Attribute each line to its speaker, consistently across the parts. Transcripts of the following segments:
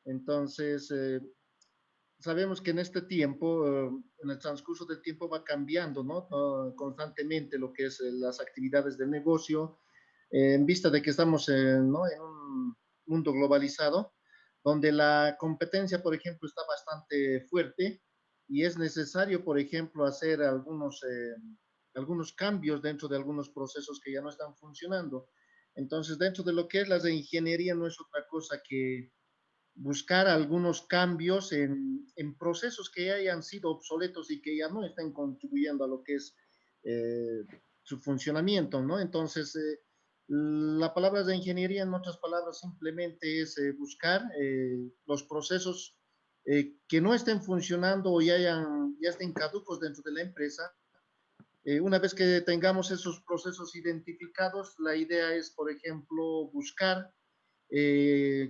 Speaker 1: Entonces, sabemos que en este tiempo, en el transcurso del tiempo va cambiando, ¿no? Constantemente lo que es las actividades del negocio, en vista de que estamos ¿no? en un mundo globalizado, donde la competencia, por ejemplo, está bastante fuerte y es necesario, por ejemplo, hacer algunos cambios dentro de algunos procesos que ya no están funcionando. Entonces, dentro de lo que es la de ingeniería, no es otra cosa que buscar algunos cambios procesos que ya hayan sido obsoletos y que ya no estén contribuyendo a lo que es eh, su funcionamiento, ¿no? Entonces, la palabra de ingeniería, en otras palabras, simplemente es buscar los procesos que no estén funcionando o ya estén caducos dentro de la empresa. Una vez que tengamos esos procesos identificados, la idea es, por ejemplo, buscar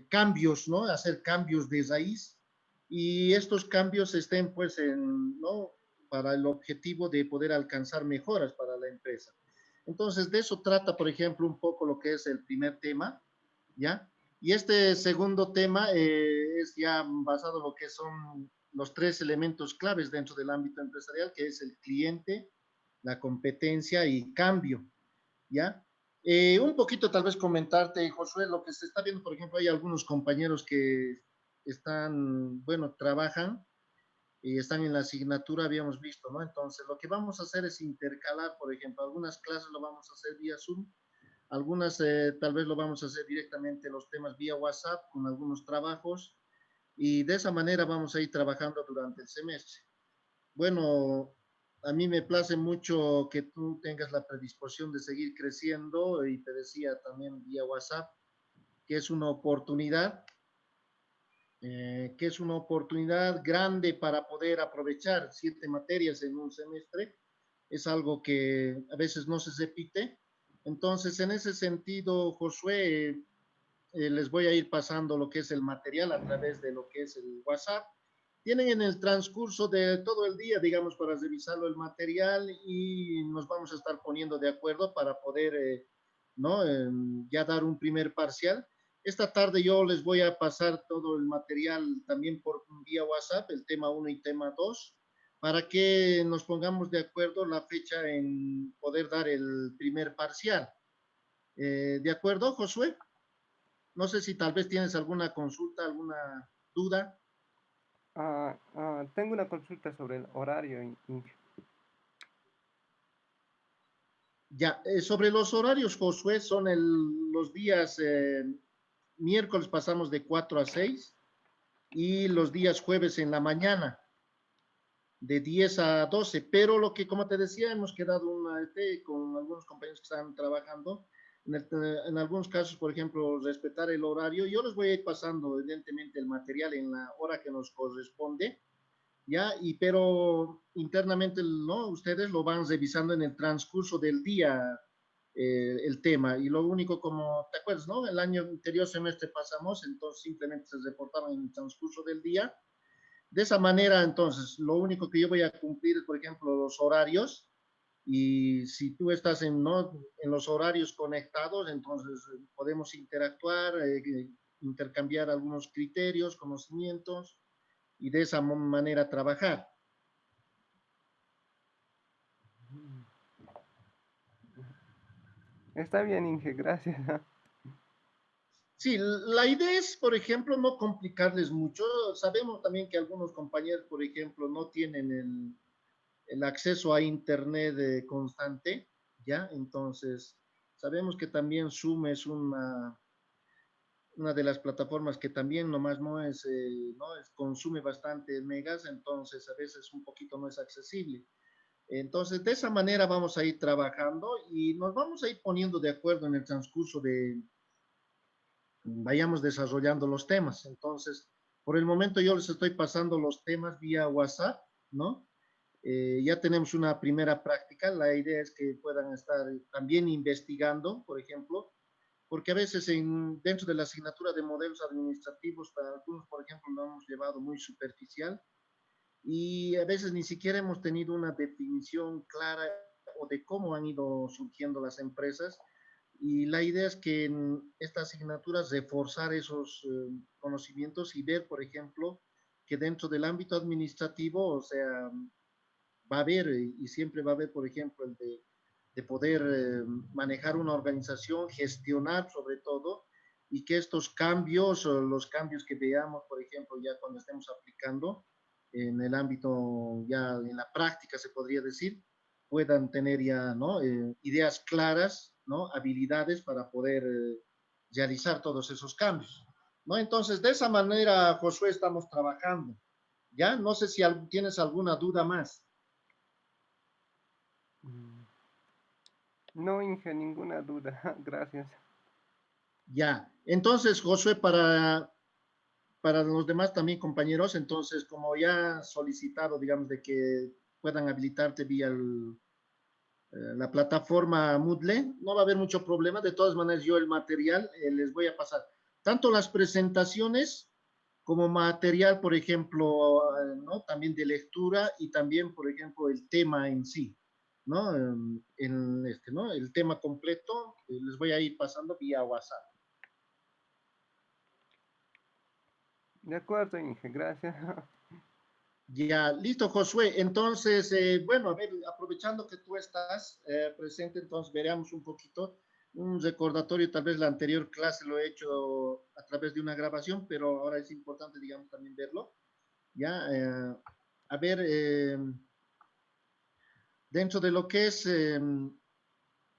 Speaker 1: cambios, ¿no? Hacer cambios de raíz y estos cambios estén pues ¿no? Para el objetivo de poder alcanzar mejoras para la empresa. Entonces, de eso trata, por ejemplo, un poco lo que es el primer tema, ¿ya? Y este segundo tema es ya basado en lo que son los tres elementos claves dentro del ámbito empresarial, que es el cliente, la competencia y cambio, ¿ya? Un poquito tal vez comentarte, Josué, lo que se está viendo, por ejemplo, hay algunos compañeros que están, bueno, trabajan y están en la asignatura, habíamos visto, ¿no? Entonces, lo que vamos a hacer es intercalar, por ejemplo, algunas clases lo vamos a hacer vía Zoom, algunas tal vez lo vamos a hacer directamente los temas vía WhatsApp con algunos trabajos y de esa manera vamos a ir trabajando durante el semestre. Bueno, a mí me place mucho que tú tengas la predisposición de seguir creciendo y te decía también vía WhatsApp que es una oportunidad, que es una oportunidad grande para poder aprovechar 7 materias en un semestre. Es algo que a veces no se repite. Entonces, en ese sentido, Josué, les voy a ir pasando lo que es el material a través de lo que es el WhatsApp. Tienen en el transcurso de todo el día, digamos, para revisarlo el material y nos vamos a estar poniendo de acuerdo para poder, ¿no? Ya dar un primer parcial. Esta tarde yo les voy a pasar todo el material también por vía WhatsApp, el tema uno y tema 2 para que nos pongamos de acuerdo la fecha en poder dar el primer parcial. ¿De acuerdo, Josué? No sé si tal vez tienes alguna consulta, alguna duda.
Speaker 2: Tengo una consulta sobre el horario, Inge.
Speaker 1: Ya, sobre los horarios, Josué, son los días miércoles pasamos de 4 a 6 y los días jueves en la mañana de 10 a 12, pero lo que, como te decía, hemos quedado con algunos compañeros que están trabajando, en algunos casos, por ejemplo, respetar el horario. Yo les voy a ir pasando, evidentemente, el material en la hora que nos corresponde, ¿ya? Pero internamente, ¿no? Ustedes lo van revisando en el transcurso del día, el tema, y lo único, como te acuerdas, ¿no? El año anterior semestre pasamos, entonces simplemente se reportaban en el transcurso del día. De esa manera, entonces, lo único que yo voy a cumplir es, por ejemplo, los horarios, y si tú estás ¿no? en los horarios conectados, entonces podemos interactuar, intercambiar algunos criterios, conocimientos, y de esa manera trabajar.
Speaker 2: Está bien, Inge, gracias.
Speaker 1: Sí, la idea es, por ejemplo, no complicarles mucho. Sabemos también que algunos compañeros, por ejemplo, no tienen el acceso a Internet constante, ¿ya? Entonces, sabemos que también Zoom es una de las plataformas que también nomás no es, consume bastante megas, entonces a veces un poquito no es accesible. Entonces, de esa manera vamos a ir trabajando y nos vamos a ir poniendo de acuerdo en el transcurso de vayamos desarrollando los temas. Entonces, por el momento yo les estoy pasando los temas vía WhatsApp, ¿no? Ya tenemos una primera práctica. La idea es que puedan estar también investigando, por ejemplo, porque a veces dentro de la asignatura de modelos administrativos, para algunos, por ejemplo, lo hemos llevado muy superficial y a veces ni siquiera hemos tenido una definición clara o de cómo han ido surgiendo las empresas Y la idea es que en estas asignaturas reforzar esos conocimientos y ver, por ejemplo, que dentro del ámbito administrativo, o sea, va a haber y siempre va a haber, por ejemplo, de poder manejar una organización, gestionar sobre todo, y que estos cambios o los cambios que veamos, por ejemplo, ya cuando estemos aplicando en el ámbito, ya en la práctica se podría decir, puedan tener ya, ¿no? Ideas claras, ¿no? Habilidades para poder realizar todos esos cambios, ¿no? Entonces, de esa manera, Josué, estamos trabajando, ¿ya? No sé si tienes alguna duda más.
Speaker 2: Mm, No, Inge, ninguna duda. Gracias.
Speaker 1: Ya, entonces, Josué, para los demás también compañeros, entonces, como ya solicitado, digamos, de que puedan habilitarte vía la plataforma Moodle, no va a haber mucho problema. De todas maneras, yo el material les voy a pasar tanto las presentaciones como material, por ejemplo, ¿no? También de lectura y también, por ejemplo, el tema en sí, ¿no? ¿no? El tema completo, les voy a ir pasando vía WhatsApp.
Speaker 2: De acuerdo, Inge, gracias.
Speaker 1: Ya, listo, Josué. Entonces, bueno, a ver, aprovechando que tú estás presente, entonces veremos un poquito un recordatorio. Tal vez la anterior clase lo he hecho a través de una grabación, pero ahora es importante, digamos, también verlo. Ya, a ver, dentro de lo que es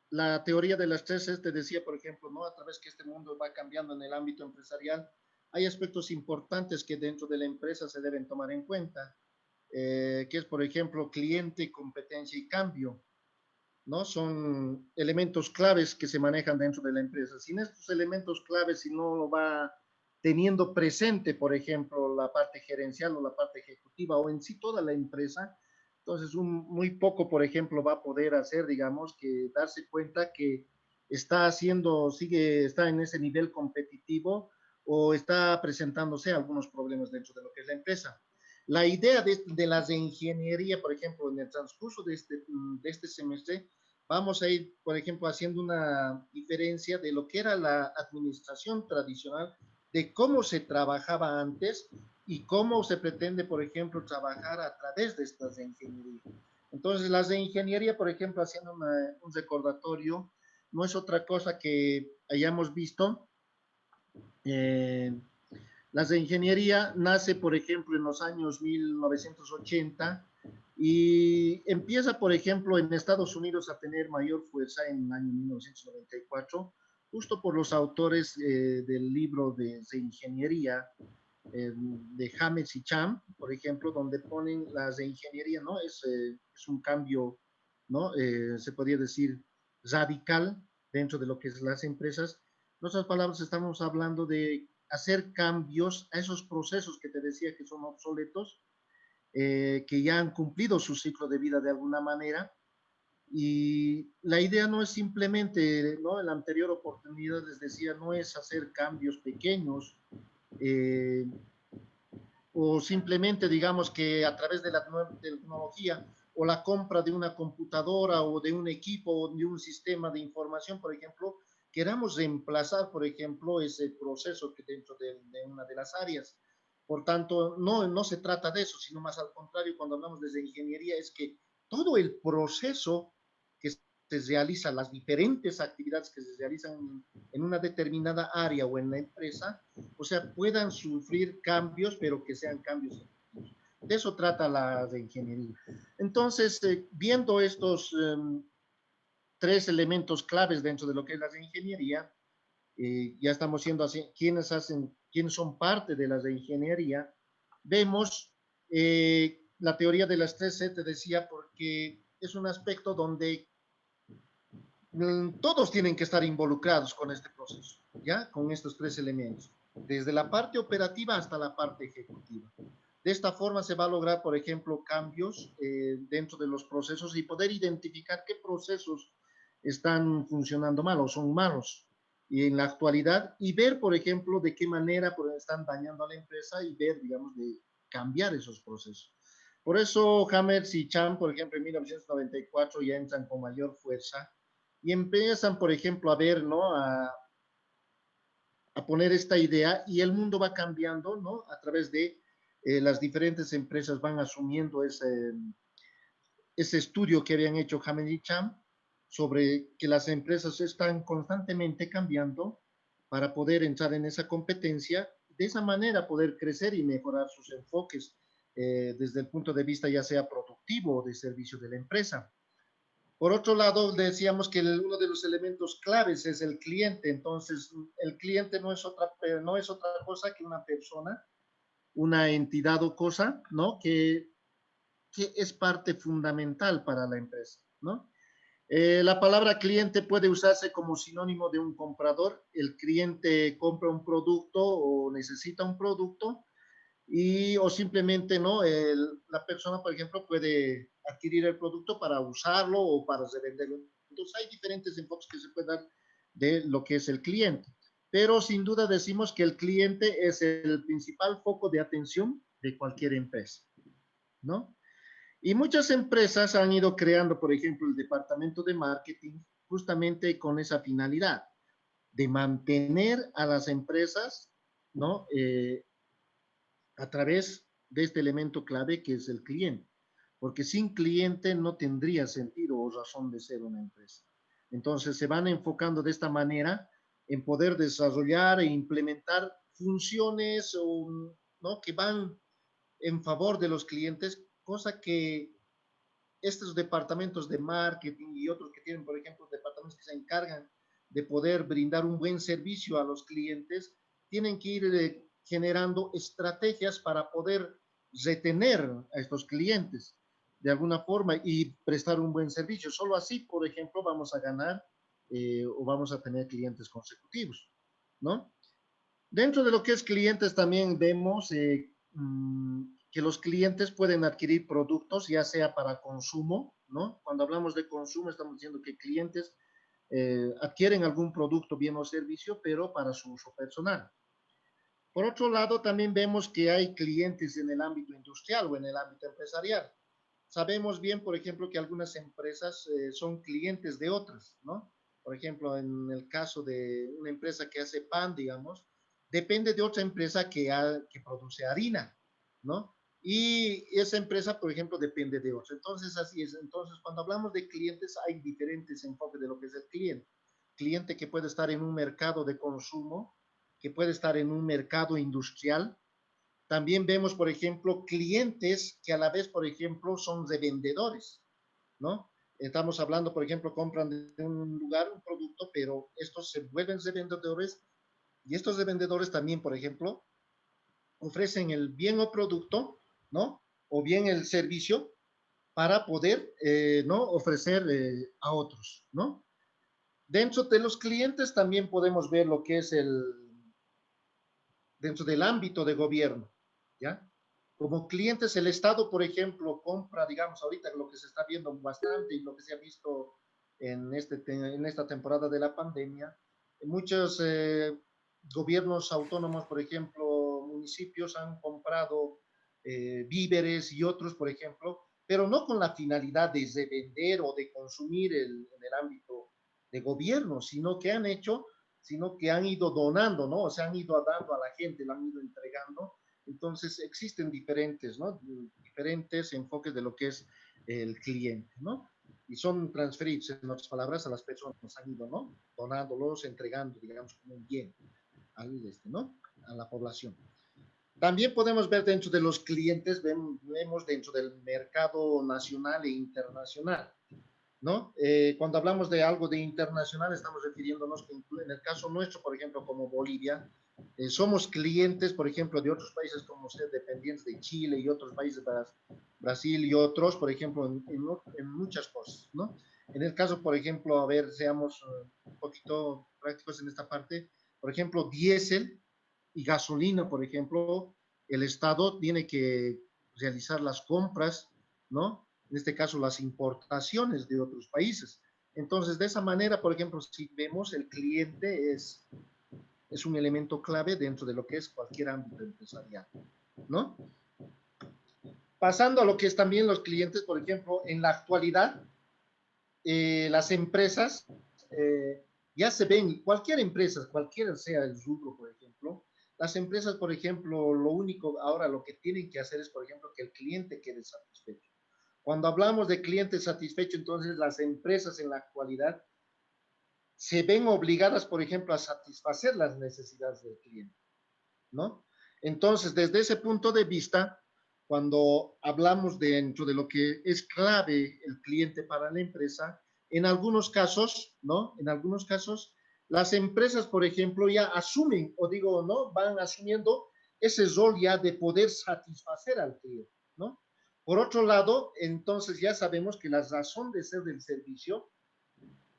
Speaker 1: la teoría de las tres S, te decía, por ejemplo, ¿no? A través que este mundo va cambiando en el ámbito empresarial, hay aspectos importantes que dentro de la empresa se deben tomar en cuenta, que es, por ejemplo, cliente, competencia y cambio, ¿no? Son elementos claves que se manejan dentro de la empresa. Sin estos elementos claves, si no lo va teniendo presente, por ejemplo, la parte gerencial o la parte ejecutiva o en sí toda la empresa, entonces muy poco, por ejemplo, va a poder hacer, digamos, que darse cuenta que está haciendo, está en ese nivel competitivo o está presentándose algunos problemas dentro de lo que es la empresa. La idea de las de ingeniería, por ejemplo, en el transcurso de este semestre, vamos a ir, por ejemplo, haciendo una diferencia de lo que era la administración tradicional, de cómo se trabajaba antes y cómo se pretende, por ejemplo, trabajar a través de estas de ingeniería. Entonces, las de ingeniería, por ejemplo, haciendo un recordatorio, no es otra cosa que hayamos visto. Eh, las de ingeniería nace, por ejemplo, en los años 1980 y empieza, por ejemplo, en Estados Unidos a tener mayor fuerza en el año 1994, justo por los autores del libro de ingeniería de James y Cham, por ejemplo, donde ponen las de ingeniería, ¿no? Es un cambio, ¿no? Se podría decir radical dentro de lo que es las empresas. En otras palabras, estamos hablando de hacer cambios a esos procesos que te decía que son obsoletos, que ya han cumplido su ciclo de vida de alguna manera. Y la idea no es simplemente, ¿no? En la anterior oportunidad les decía, no es hacer cambios pequeños, eh, o simplemente digamos que a través de la tecnología o la compra de una computadora o de un equipo o de un sistema de información, por ejemplo, queramos reemplazar, por ejemplo, ese proceso que dentro de una de las áreas. Por tanto, no se trata de eso, sino más al contrario, cuando hablamos desde ingeniería, es que todo el proceso que se realiza, las diferentes actividades que se realizan en una determinada área o en la empresa, o sea, puedan sufrir cambios, pero que sean cambios efectivos. De eso trata la de ingeniería. Entonces, viendo estos tres elementos claves dentro de lo que es la de ingeniería, ya estamos siendo así, quienes son parte de las de ingeniería, vemos la teoría de las tres C, te decía, porque es un aspecto donde todos tienen que estar involucrados con este proceso, ¿ya? Con estos tres elementos, desde la parte operativa hasta la parte ejecutiva. De esta forma se va a lograr, por ejemplo, cambios dentro de los procesos y poder identificar qué procesos están funcionando mal o son malos y en la actualidad y ver, por ejemplo, de qué manera están dañando a la empresa y ver, digamos, de cambiar esos procesos. Por eso Hammers y Chan, por ejemplo, en 1994 ya entran con mayor fuerza y empiezan, por ejemplo, a ver, ¿no? A poner esta idea y el mundo va cambiando, ¿no? A través de las diferentes empresas van asumiendo ese estudio que habían hecho Hamed y Cham sobre que las empresas están constantemente cambiando para poder entrar en esa competencia, de esa manera poder crecer y mejorar sus enfoques desde el punto de vista ya sea productivo o de servicio de la empresa. Por otro lado, decíamos que uno de los elementos claves es el cliente. Entonces, el cliente no es otra cosa que una persona, una entidad o cosa, ¿no? Que es parte fundamental para la empresa, ¿no? La palabra cliente puede usarse como sinónimo de un comprador. El cliente compra un producto o necesita un producto o simplemente, ¿no? La persona, por ejemplo, puede adquirir el producto para usarlo o para revenderlo. Entonces, hay diferentes enfoques que se pueden dar de lo que es el cliente. Pero sin duda decimos que el cliente es el principal foco de atención de cualquier empresa, ¿no? Y muchas empresas han ido creando, por ejemplo, el departamento de marketing justamente con esa finalidad de mantener a las empresas, ¿no? A través de este elemento clave que es el cliente, porque sin cliente no tendría sentido o razón de ser una empresa. Entonces se van enfocando de esta manera en poder desarrollar e implementar funciones ¿no? que van en favor de los clientes, cosa que estos departamentos de marketing y otros que tienen, por ejemplo, departamentos que se encargan de poder brindar un buen servicio a los clientes, tienen que ir generando estrategias para poder retener a estos clientes de alguna forma y prestar un buen servicio. Solo así, por ejemplo, vamos a ganar o vamos a tener clientes consecutivos, ¿no? Dentro de lo que es clientes también vemos que los clientes pueden adquirir productos, ya sea para consumo, ¿no? Cuando hablamos de consumo estamos diciendo que clientes adquieren algún producto, bien o servicio, pero para su uso personal. Por otro lado, también vemos que hay clientes en el ámbito industrial o en el ámbito empresarial. Sabemos bien, por ejemplo, que algunas empresas son clientes de otras, ¿no? Por ejemplo, en el caso de una empresa que hace pan, digamos, depende de otra empresa que produce harina, ¿no? Y esa empresa, por ejemplo, depende de otra. Entonces, así es. Entonces, cuando hablamos de clientes, hay diferentes enfoques de lo que es el cliente. Cliente que puede estar en un mercado de consumo, que puede estar en un mercado industrial. También vemos, por ejemplo, clientes que a la vez, por ejemplo, son revendedores, ¿no? Estamos hablando, por ejemplo, compran de un lugar un producto, pero estos se vuelven revendedores y estos revendedores también, por ejemplo, ofrecen el bien o producto, ¿no? O bien el servicio para poder, ¿no? Ofrecer a otros, ¿no? Dentro de los clientes también podemos ver lo que es dentro del ámbito de gobierno, ¿ya? Como clientes, el Estado, por ejemplo, compra, digamos, ahorita lo que se está viendo bastante y lo que se ha visto en esta temporada de la pandemia, muchos gobiernos autónomos, por ejemplo, municipios han comprado víveres y otros, por ejemplo, pero no con la finalidad de vender o de consumir en el ámbito de gobierno, sino que han ido donando, ¿no? O sea, han ido dando a la gente, lo han ido entregando. Entonces, existen diferentes, ¿no? Diferentes enfoques de lo que es el cliente, ¿no? Y son transferidos, en otras palabras, a las personas, han ido, ¿no? Donándolos, entregando, digamos, como un bien ¿no? A la población. También podemos ver dentro de los clientes, vemos dentro del mercado nacional e internacional. ¿No? Cuando hablamos de algo de internacional, estamos refiriéndonos que en el caso nuestro, por ejemplo, como Bolivia, somos clientes, por ejemplo, de otros países como ser dependientes de Chile y otros países, Brasil y otros, por ejemplo, en muchas cosas, ¿no? En el caso, por ejemplo, a ver, seamos un poquito prácticos en esta parte, por ejemplo, diésel y gasolina, por ejemplo, el Estado tiene que realizar las compras, ¿no? En este caso, las importaciones de otros países. Entonces, de esa manera, por ejemplo, si vemos, el cliente es un elemento clave dentro de lo que es cualquier ámbito empresarial, ¿no? Pasando a lo que es también los clientes, por ejemplo, en la actualidad, las empresas ya se ven, cualquier empresa, cualquiera sea el rubro, por ejemplo, las empresas, por ejemplo, lo único ahora lo que tienen que hacer es, por ejemplo, que el cliente quede satisfecho. Cuando hablamos de cliente satisfecho, entonces las empresas en la actualidad se ven obligadas, por ejemplo, a satisfacer las necesidades del cliente, ¿no? Entonces, desde ese punto de vista, cuando hablamos dentro de lo que es clave el cliente para la empresa, en algunos casos, ¿no? En algunos casos, las empresas, por ejemplo, ya asumen, o digo, ¿no? Van asumiendo ese rol ya de poder satisfacer al cliente, ¿no? Por otro lado, entonces ya sabemos que la razón de ser del servicio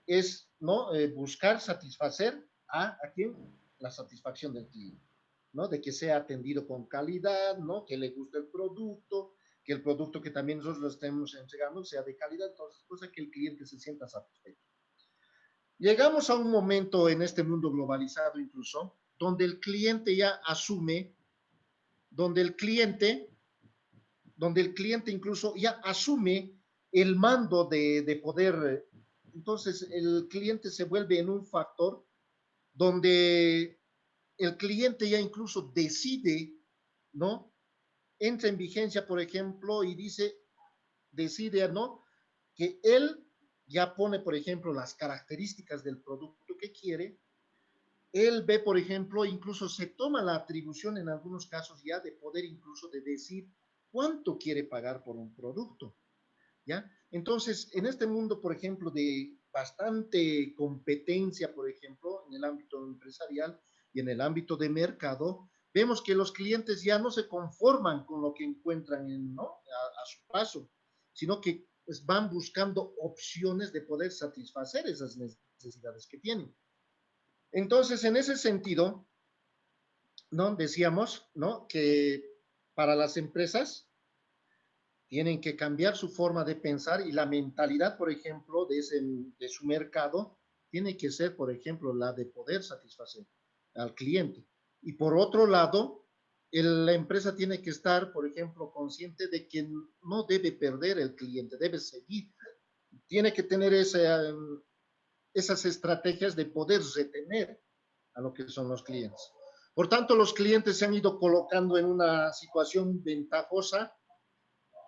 Speaker 1: es, ¿no? Buscar satisfacer ¿a quién? La satisfacción del cliente, ¿no? De que sea atendido con calidad, ¿no? Que le guste el producto, que el producto que también nosotros lo estemos entregando sea de calidad, entonces, cosa que el cliente se sienta satisfecho. Llegamos a un momento en este mundo globalizado incluso, donde el cliente ya asume, donde el cliente, donde el cliente incluso ya asume el mando de poder. Entonces, el cliente se vuelve en un factor donde el cliente ya incluso decide, ¿no? Entra en vigencia, por ejemplo, y decide, ¿no? Que él ya pone, por ejemplo, las características del producto que quiere. Él ve, por ejemplo, incluso se toma la atribución en algunos casos ya de poder incluso de decir cuánto quiere pagar por un producto, ¿ya? Entonces, en este mundo, por ejemplo, de bastante competencia, por ejemplo, en el ámbito empresarial y en el ámbito de mercado, vemos que los clientes ya no se conforman con lo que encuentran ¿no? a su paso, sino que pues, van buscando opciones de poder satisfacer esas necesidades que tienen. Entonces, en ese sentido, ¿no? Decíamos, ¿no? Que para las empresas tienen que cambiar su forma de pensar y la mentalidad, por ejemplo, de su mercado, tiene que ser, por ejemplo, la de poder satisfacer al cliente. Y por otro lado, la empresa tiene que estar, por ejemplo, consciente de que no debe perder el cliente, debe seguir. Tiene que tener esas estrategias de poder retener a lo que son los clientes. Por tanto, los clientes se han ido colocando en una situación ventajosa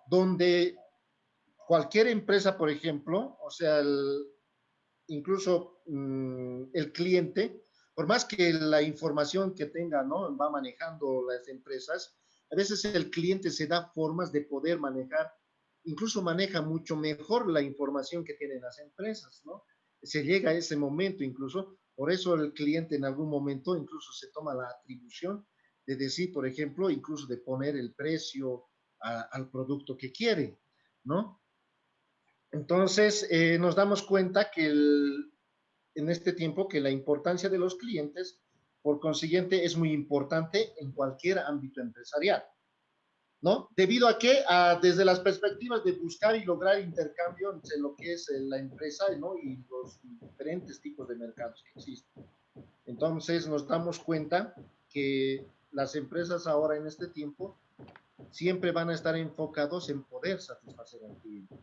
Speaker 1: donde cualquier empresa, por ejemplo, o sea, incluso el cliente, por más que la información que tenga, ¿no? Va manejando las empresas, a veces el cliente se da formas de poder manejar, incluso maneja mucho mejor la información que tienen las empresas, ¿no? Se llega a ese momento incluso, por eso el cliente en algún momento incluso se toma la atribución de decir, por ejemplo, incluso de poner el precio al producto que quiere, ¿no? Entonces, nos damos cuenta que en este tiempo que la importancia de los clientes, por consiguiente, es muy importante en cualquier ámbito empresarial, ¿no? Debido a que, desde las perspectivas de buscar y lograr intercambio entre lo que es la empresa, ¿no? Y los diferentes tipos de mercados que existen. Entonces, nos damos cuenta que las empresas ahora en este tiempo siempre van a estar enfocados en poder satisfacer al cliente,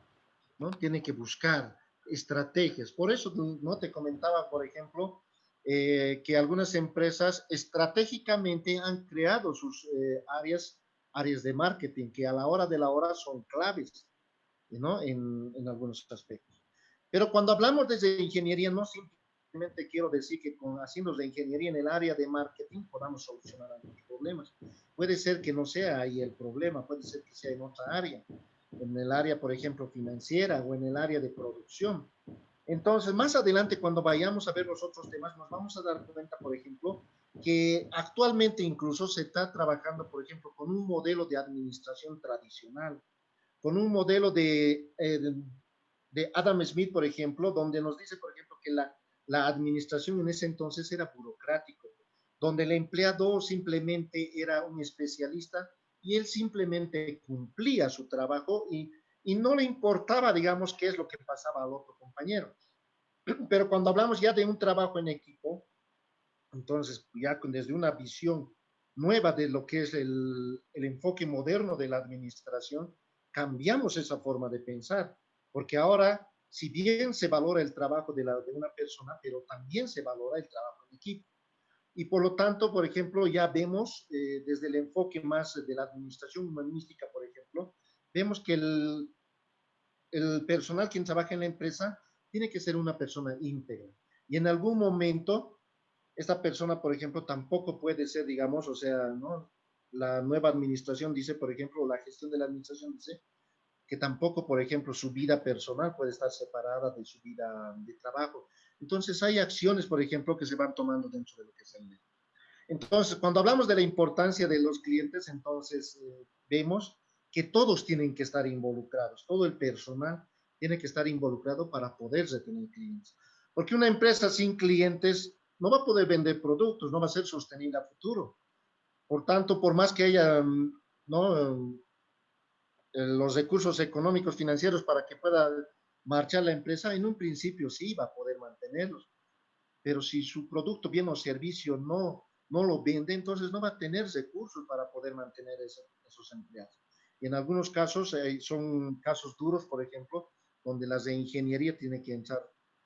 Speaker 1: ¿no? Tiene que buscar estrategias. Por eso, ¿no? Te comentaba, por ejemplo, que algunas empresas estratégicamente han creado sus áreas de marketing que a la hora de la hora son claves, ¿no? En algunos aspectos. Pero cuando hablamos desde ingeniería, no simplemente quiero decir que haciendo la ingeniería en el área de marketing podamos solucionar algunos problemas. Puede ser que no sea ahí el problema, puede ser que sea en otra área, en el área, por ejemplo, financiera o en el área de producción. Entonces, más adelante, cuando vayamos a ver los otros temas, nos vamos a dar cuenta, por ejemplo, que actualmente incluso se está trabajando, por ejemplo, con un modelo de administración tradicional, con un modelo de Adam Smith, por ejemplo, donde nos dice, por ejemplo, que la administración en ese entonces era burocrático, donde el empleado simplemente era un especialista y él simplemente cumplía su trabajo y no le importaba, digamos, qué es lo que pasaba al otro compañero. Pero cuando hablamos ya de un trabajo en equipo, entonces ya desde una visión nueva de lo que es el enfoque moderno de la administración, cambiamos esa forma de pensar, porque ahora Si bien se valora el trabajo de una persona, pero también se valora el trabajo en equipo. Y por lo tanto, por ejemplo, ya vemos desde el enfoque más de la administración humanística, por ejemplo, vemos que el personal quien trabaja en la empresa tiene que ser una persona íntegra. Y en algún momento, esta persona, por ejemplo, tampoco puede ser, digamos, o sea, ¿no? La nueva administración dice, por ejemplo, la gestión de la administración dice que tampoco, por ejemplo, su vida personal puede estar separada de su vida de trabajo. Entonces, hay acciones, por ejemplo, que se van tomando dentro de lo que es el negocio. Entonces, cuando hablamos de la importancia de los clientes, entonces vemos que todos tienen que estar involucrados, todo el personal tiene que estar involucrado para poder retener clientes. Porque una empresa sin clientes no va a poder vender productos, no va a ser sostenible a futuro. Por tanto, por más que haya ¿no? Los recursos económicos, financieros para que pueda marchar la empresa, en un principio sí va a poder mantenerlos, pero si su producto, bien o servicio no lo vende, entonces no va a tener recursos para poder mantener esos empleados. Y en algunos casos son casos duros, por ejemplo, donde las de ingeniería tienen que entrar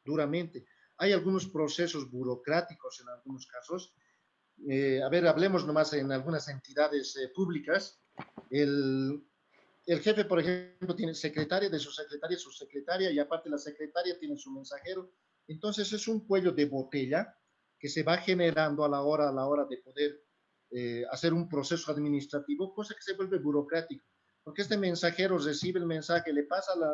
Speaker 1: duramente. Hay algunos procesos burocráticos en algunos casos. A ver, hablemos nomás en algunas entidades públicas. El, el jefe, por ejemplo, tiene secretaria, de su secretaria, y aparte la secretaria tiene su mensajero. Entonces es un cuello de botella que se va generando a la hora de poder hacer un proceso administrativo, cosa que se vuelve burocrático. Porque este mensajero recibe el mensaje, le pasa a la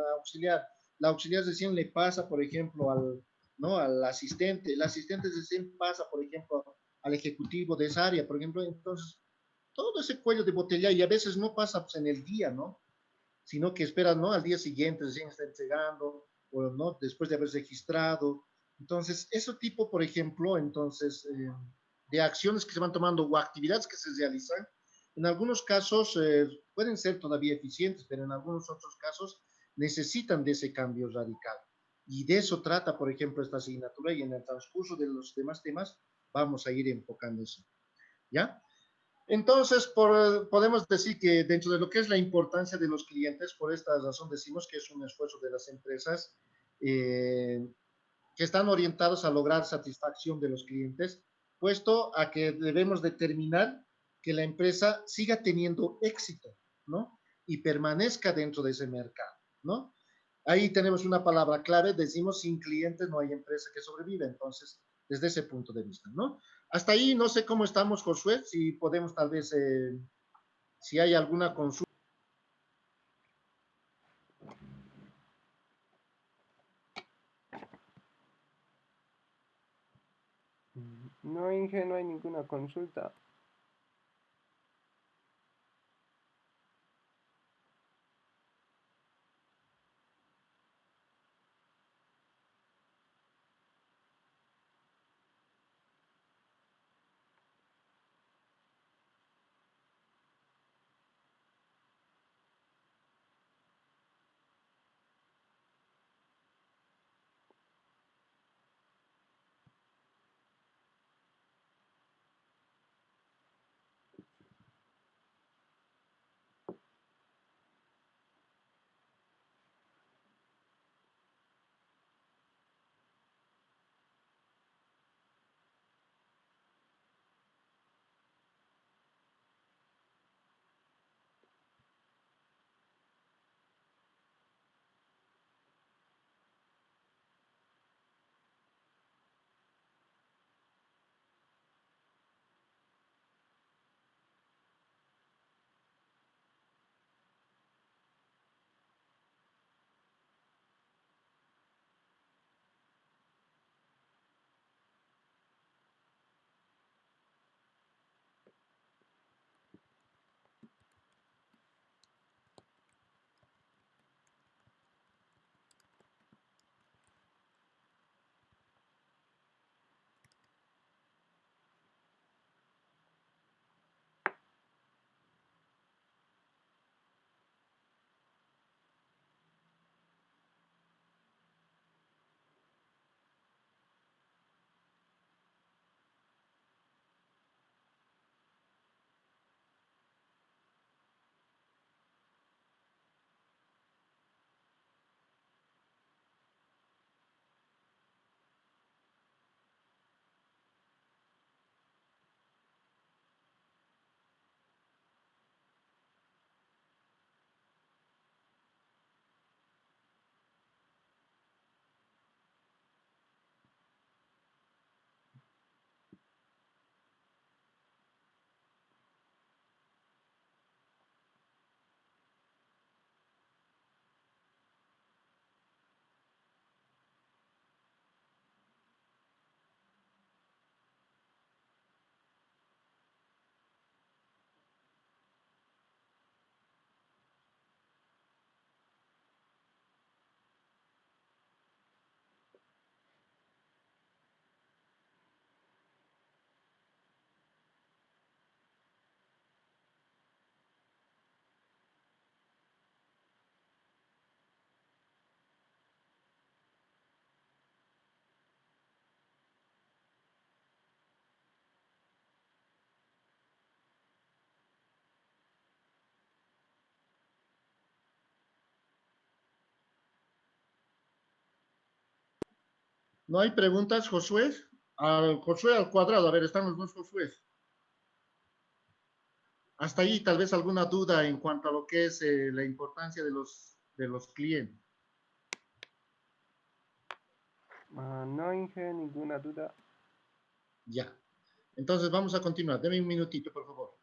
Speaker 1: auxiliar recién le pasa, por ejemplo, ¿no? Al asistente, el asistente recién pasa, por ejemplo, al ejecutivo de esa área, por ejemplo, entonces todo ese cuello de botella y a veces no pasa pues, en el día, ¿no? Sino que esperas, ¿no? Al día siguiente recién está entregando, o no, después de haber registrado. Entonces, ese tipo, por ejemplo, entonces, de acciones que se van tomando o actividades que se realizan, en algunos casos pueden ser todavía eficientes, pero en algunos otros casos necesitan de ese cambio radical. Y de eso trata, por ejemplo, esta asignatura y en el transcurso de los demás temas vamos a ir enfocando eso. ¿Ya? Entonces, podemos decir que dentro de lo que es la importancia de los clientes, por esta razón decimos que es un esfuerzo de las empresas eh, que están orientados a lograr satisfacción de los clientes, puesto a que debemos determinar que la empresa siga teniendo éxito, ¿no? Y permanezca dentro de ese mercado, ¿no? Ahí tenemos una palabra clave, decimos sin clientes no hay empresa que sobrevive, entonces, desde ese punto de vista, ¿no? Hasta ahí no sé cómo estamos, Josué, si podemos tal vez, si hay alguna consulta.
Speaker 2: No, Inge, no hay ninguna consulta.
Speaker 1: ¿No hay preguntas, Josué? Al Josué al cuadrado, a ver, están los dos Josué. Hasta ahí tal vez alguna duda en cuanto a lo que es la importancia de los clientes.
Speaker 2: No, Inge, ninguna duda.
Speaker 1: Ya. Entonces vamos a continuar. Deme un minutito, por favor.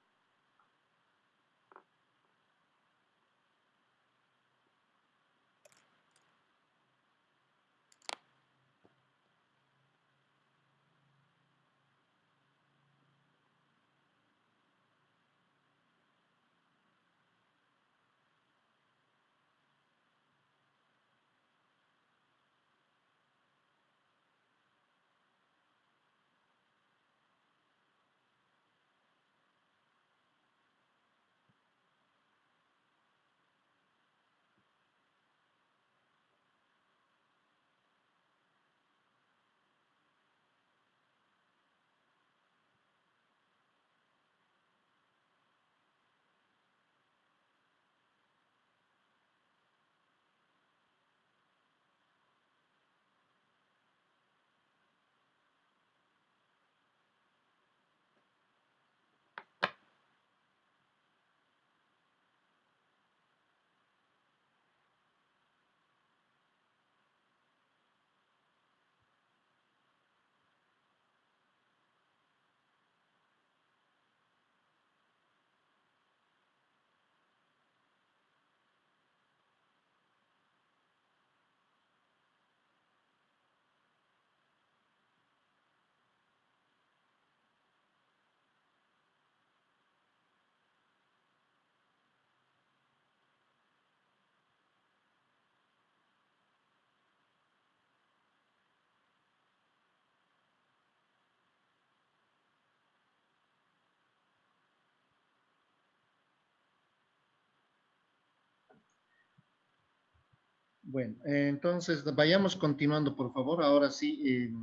Speaker 1: Bueno, entonces vayamos continuando, por favor. Ahora sí,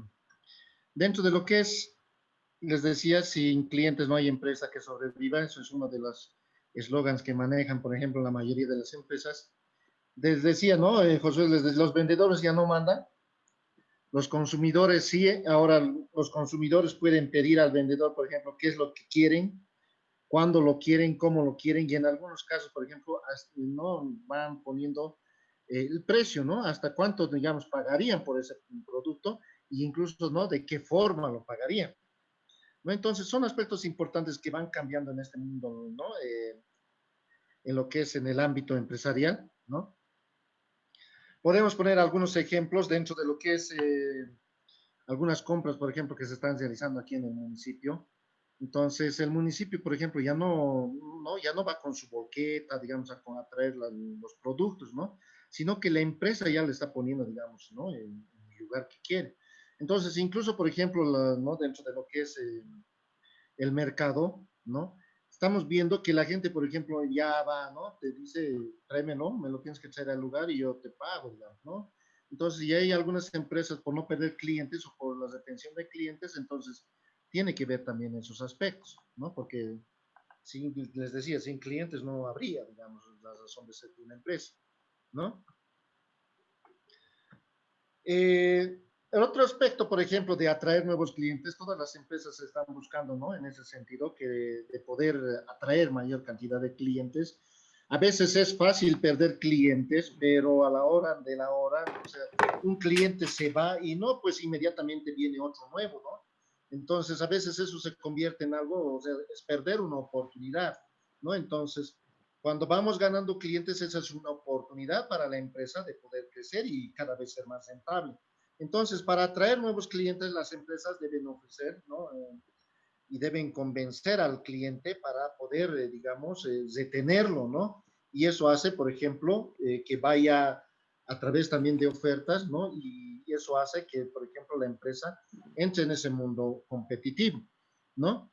Speaker 1: dentro de lo que es, les decía, sin clientes no hay empresa que sobreviva. Eso es uno de los eslogans que manejan, por ejemplo, la mayoría de las empresas. Les decía, ¿no? José, los vendedores ya no mandan. Los consumidores sí, ahora los consumidores pueden pedir al vendedor, por ejemplo, qué es lo que quieren, cuándo lo quieren, cómo lo quieren, y en algunos casos, por ejemplo, hasta, no van poniendo el precio, ¿no? Hasta cuánto, digamos, pagarían por ese producto e incluso, ¿no? De qué forma lo pagarían, ¿no? Entonces, son aspectos importantes que van cambiando en este mundo, ¿no? En lo que es en el ámbito empresarial, ¿no? Podemos poner algunos ejemplos dentro de lo que es algunas compras, por ejemplo, que se están realizando aquí en el municipio. Entonces, el municipio, por ejemplo, ya no va con su boqueta, digamos, a traer los productos, ¿no? Sino que la empresa ya le está poniendo, digamos, ¿no? En el lugar que quiere. Entonces, incluso, por ejemplo, ¿no? Dentro de lo que es el mercado, ¿no? Estamos viendo que la gente, por ejemplo, ya va, ¿no? Te dice, tráemelo, me lo tienes que traer al lugar y yo te pago, digamos, ¿no? Entonces, ya hay algunas empresas por no perder clientes o por la retención de clientes, entonces tiene que ver también esos aspectos, ¿no? Porque, sin, les decía, sin clientes no habría, digamos, la razón de ser de una empresa, ¿no? El otro aspecto, por ejemplo, de atraer nuevos clientes, todas las empresas están buscando, ¿no? En ese sentido, que de poder atraer mayor cantidad de clientes. A veces es fácil perder clientes, pero a la hora de la hora, o sea, un cliente se va y no, pues inmediatamente viene otro nuevo, ¿no? Entonces, a veces eso se convierte en algo, o sea, es perder una oportunidad, ¿no? Entonces, cuando vamos ganando clientes, esa es una oportunidad para la empresa de poder crecer y cada vez ser más rentable. Entonces, para atraer nuevos clientes, las empresas deben ofrecer, ¿no? Y deben convencer al cliente para poder, digamos, retenerlo, ¿no? Y eso hace, por ejemplo, que vaya a través también de ofertas, ¿no? Y eso hace que, por ejemplo, la empresa entre en ese mundo competitivo, ¿no?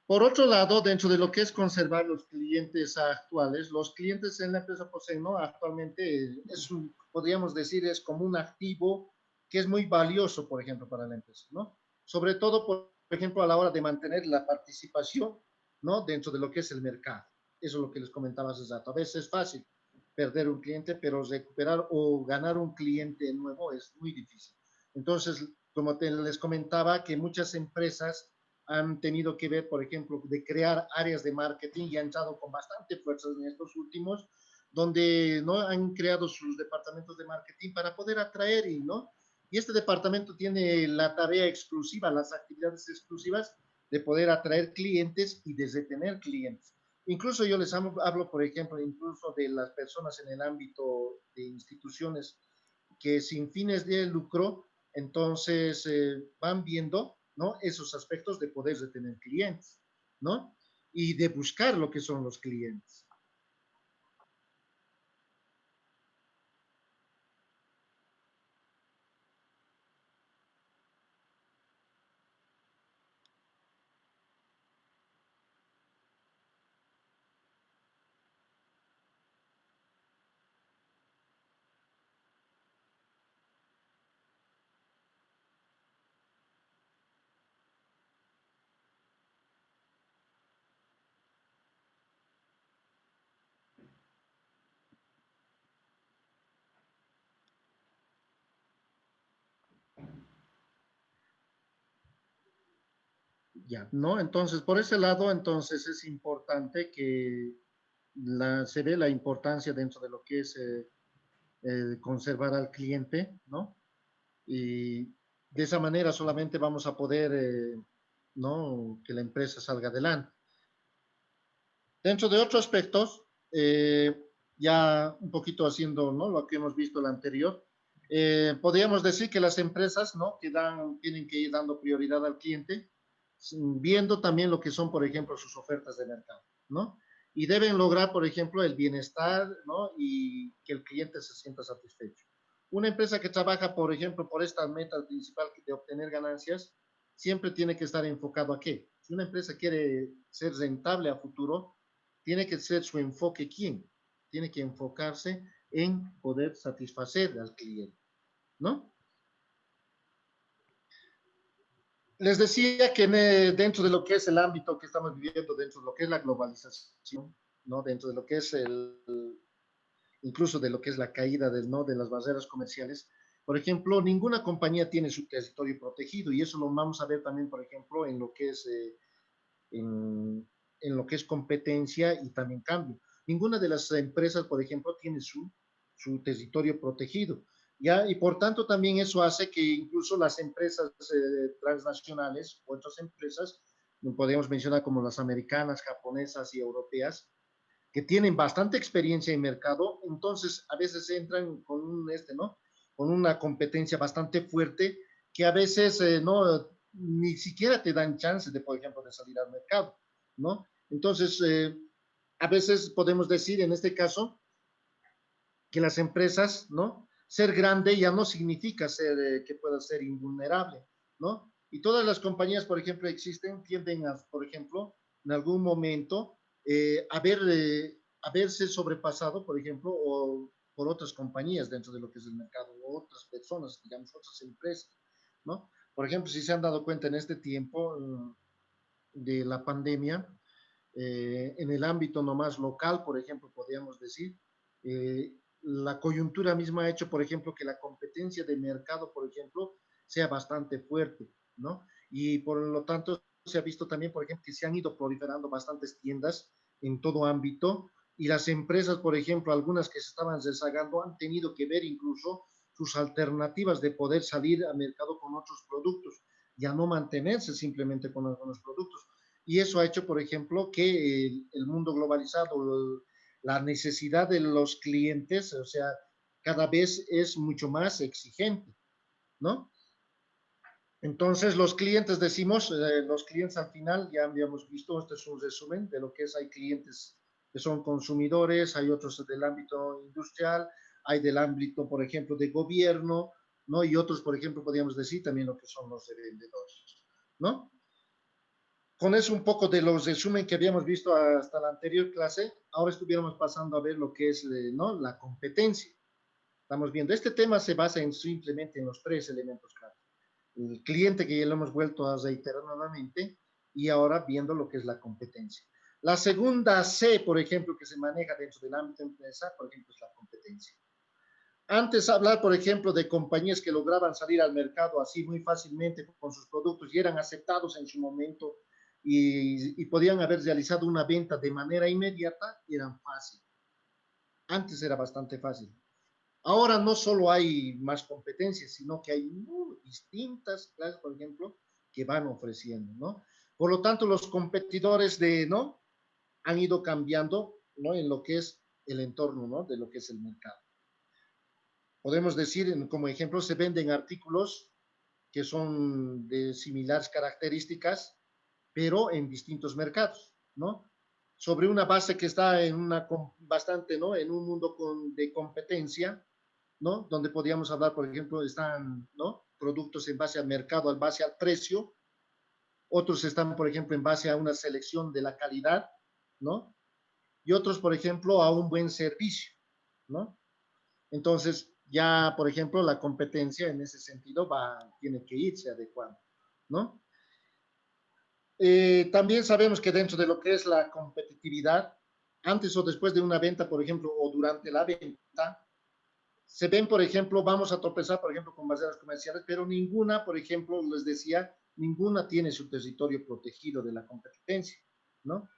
Speaker 1: Por otro lado, dentro de lo que es conservar los clientes actuales, los clientes en la empresa poseen, ¿no? Actualmente es un, podríamos decir, es como un activo que es muy valioso, por ejemplo, para la empresa, ¿no? Sobre todo, por ejemplo, a la hora de mantener la participación, ¿no? Dentro de lo que es el mercado. Eso es lo que les comentaba hace rato. A veces es fácil perder un cliente, pero recuperar o ganar un cliente nuevo es muy difícil. Entonces, como les comentaba, que muchas empresas han tenido que ver, por ejemplo, de crear áreas de marketing y han entrado con bastante fuerza en estos últimos, donde no han creado sus departamentos de marketing para poder atraer y no. Y este departamento tiene la tarea exclusiva, las actividades exclusivas de poder atraer clientes y de retener clientes. Incluso yo les hablo, por ejemplo, incluso de las personas en el ámbito de instituciones que sin fines de lucro, entonces van viendo, ¿no? Esos aspectos de poder retener clientes, ¿no? Y de buscar lo que son los clientes. Ya, ¿no? Entonces, por ese lado, entonces es importante que se ve la importancia dentro de lo que es conservar al cliente, ¿no? Y de esa manera solamente vamos a poder, ¿no? Que la empresa salga adelante. Dentro de otros aspectos, ya un poquito haciendo, ¿no? Lo que hemos visto el anterior, podríamos decir que las empresas, ¿no? Que tienen que ir dando prioridad al cliente, viendo también lo que son, por ejemplo, sus ofertas de mercado, ¿no? Y deben lograr, por ejemplo, el bienestar, ¿no? Y que el cliente se sienta satisfecho. Una empresa que trabaja, por ejemplo, por esta meta principal de obtener ganancias, siempre tiene que estar enfocado a qué. Si una empresa quiere ser rentable a futuro, tiene que ser su enfoque quién. Tiene que enfocarse en poder satisfacer al cliente, ¿no? Les decía que dentro de lo que es el ámbito que estamos viviendo, dentro de lo que es la globalización, ¿no? Dentro de lo que es incluso de lo que es la caída ¿no? de las barreras comerciales, por ejemplo, ninguna compañía tiene su territorio protegido y eso lo vamos a ver también, por ejemplo, en lo que es, en lo que es competencia y también cambio. Ninguna de las empresas, por ejemplo, tiene su territorio protegido. ¿Ya? Y por tanto también eso hace que incluso las empresas transnacionales o otras empresas, podemos mencionar como las americanas, japonesas y europeas, que tienen bastante experiencia en mercado, entonces a veces entran con ¿no? Con una competencia bastante fuerte que a veces no, ni siquiera te dan chance de, por ejemplo, de salir al mercado, ¿no? Entonces, a veces podemos decir en este caso que las empresas, ¿no? Ser grande ya no significa que pueda ser invulnerable, ¿no? Y todas las compañías, por ejemplo, existen, tienden a, por ejemplo, en algún momento, haberse sobrepasado, por ejemplo, o por otras compañías dentro de lo que es el mercado, o otras personas, digamos, otras empresas, ¿no? Por ejemplo, si se han dado cuenta en este tiempo de la pandemia, en el ámbito nomás local, por ejemplo, podríamos decir, la coyuntura misma ha hecho, por ejemplo, que la competencia de mercado, por ejemplo, sea bastante fuerte, ¿no? Y por lo tanto, se ha visto también, por ejemplo, que se han ido proliferando bastantes tiendas en todo ámbito y las empresas, por ejemplo, algunas que se estaban rezagando, han tenido que ver incluso sus alternativas de poder salir al mercado con otros productos, ya no mantenerse simplemente con algunos productos. Y eso ha hecho, por ejemplo, que el mundo globalizado, la necesidad de los clientes, o sea, cada vez es mucho más exigente, ¿no? Entonces, los clientes, decimos, los clientes al final, ya habíamos visto, este es un resumen de lo que es, hay clientes que son consumidores, hay otros del ámbito industrial, hay del ámbito, por ejemplo, de gobierno, ¿no? Y otros, por ejemplo, podríamos decir también lo que son los vendedores, ¿no? Con eso un poco de los resumen que habíamos visto hasta la anterior clase, ahora estuviéramos pasando a ver lo que es ¿no? la competencia. Estamos viendo, este tema se basa simplemente en los tres elementos clave. El cliente, que ya lo hemos vuelto a reiterar nuevamente, y ahora viendo lo que es la competencia. La segunda C, por ejemplo, que se maneja dentro del ámbito de empresa, por ejemplo, es la competencia. Antes hablar, por ejemplo, de compañías que lograban salir al mercado así muy fácilmente con sus productos y eran aceptados en su momento y podían haber realizado una venta de manera inmediata, eran fácil. Antes era bastante fácil. Ahora no solo hay más competencias, sino que hay distintas clases, por ejemplo, que van ofreciendo, ¿no? Por lo tanto, los competidores ¿no? Han ido cambiando, ¿no? En lo que es el entorno, ¿no? De lo que es el mercado. Podemos decir, como ejemplo, se venden artículos que son de similares características, pero en distintos mercados, ¿no? Sobre una base que está en una bastante, ¿no? En un mundo de competencia, ¿no? Donde podríamos hablar, por ejemplo, están, ¿no? Productos en base al mercado, en base al precio, otros están, por ejemplo, en base a una selección de la calidad, ¿no? Y otros, por ejemplo, a un buen servicio, ¿no? Entonces, ya, por ejemplo, la competencia en ese sentido tiene que irse adecuando, ¿no? También sabemos que dentro de lo que es la competitividad, antes o después de una venta, por ejemplo, o durante la venta, se ven, por ejemplo, vamos a tropezar, por ejemplo, con barreras comerciales, pero ninguna, por ejemplo, les decía, ninguna tiene su territorio protegido de la competencia, ¿no?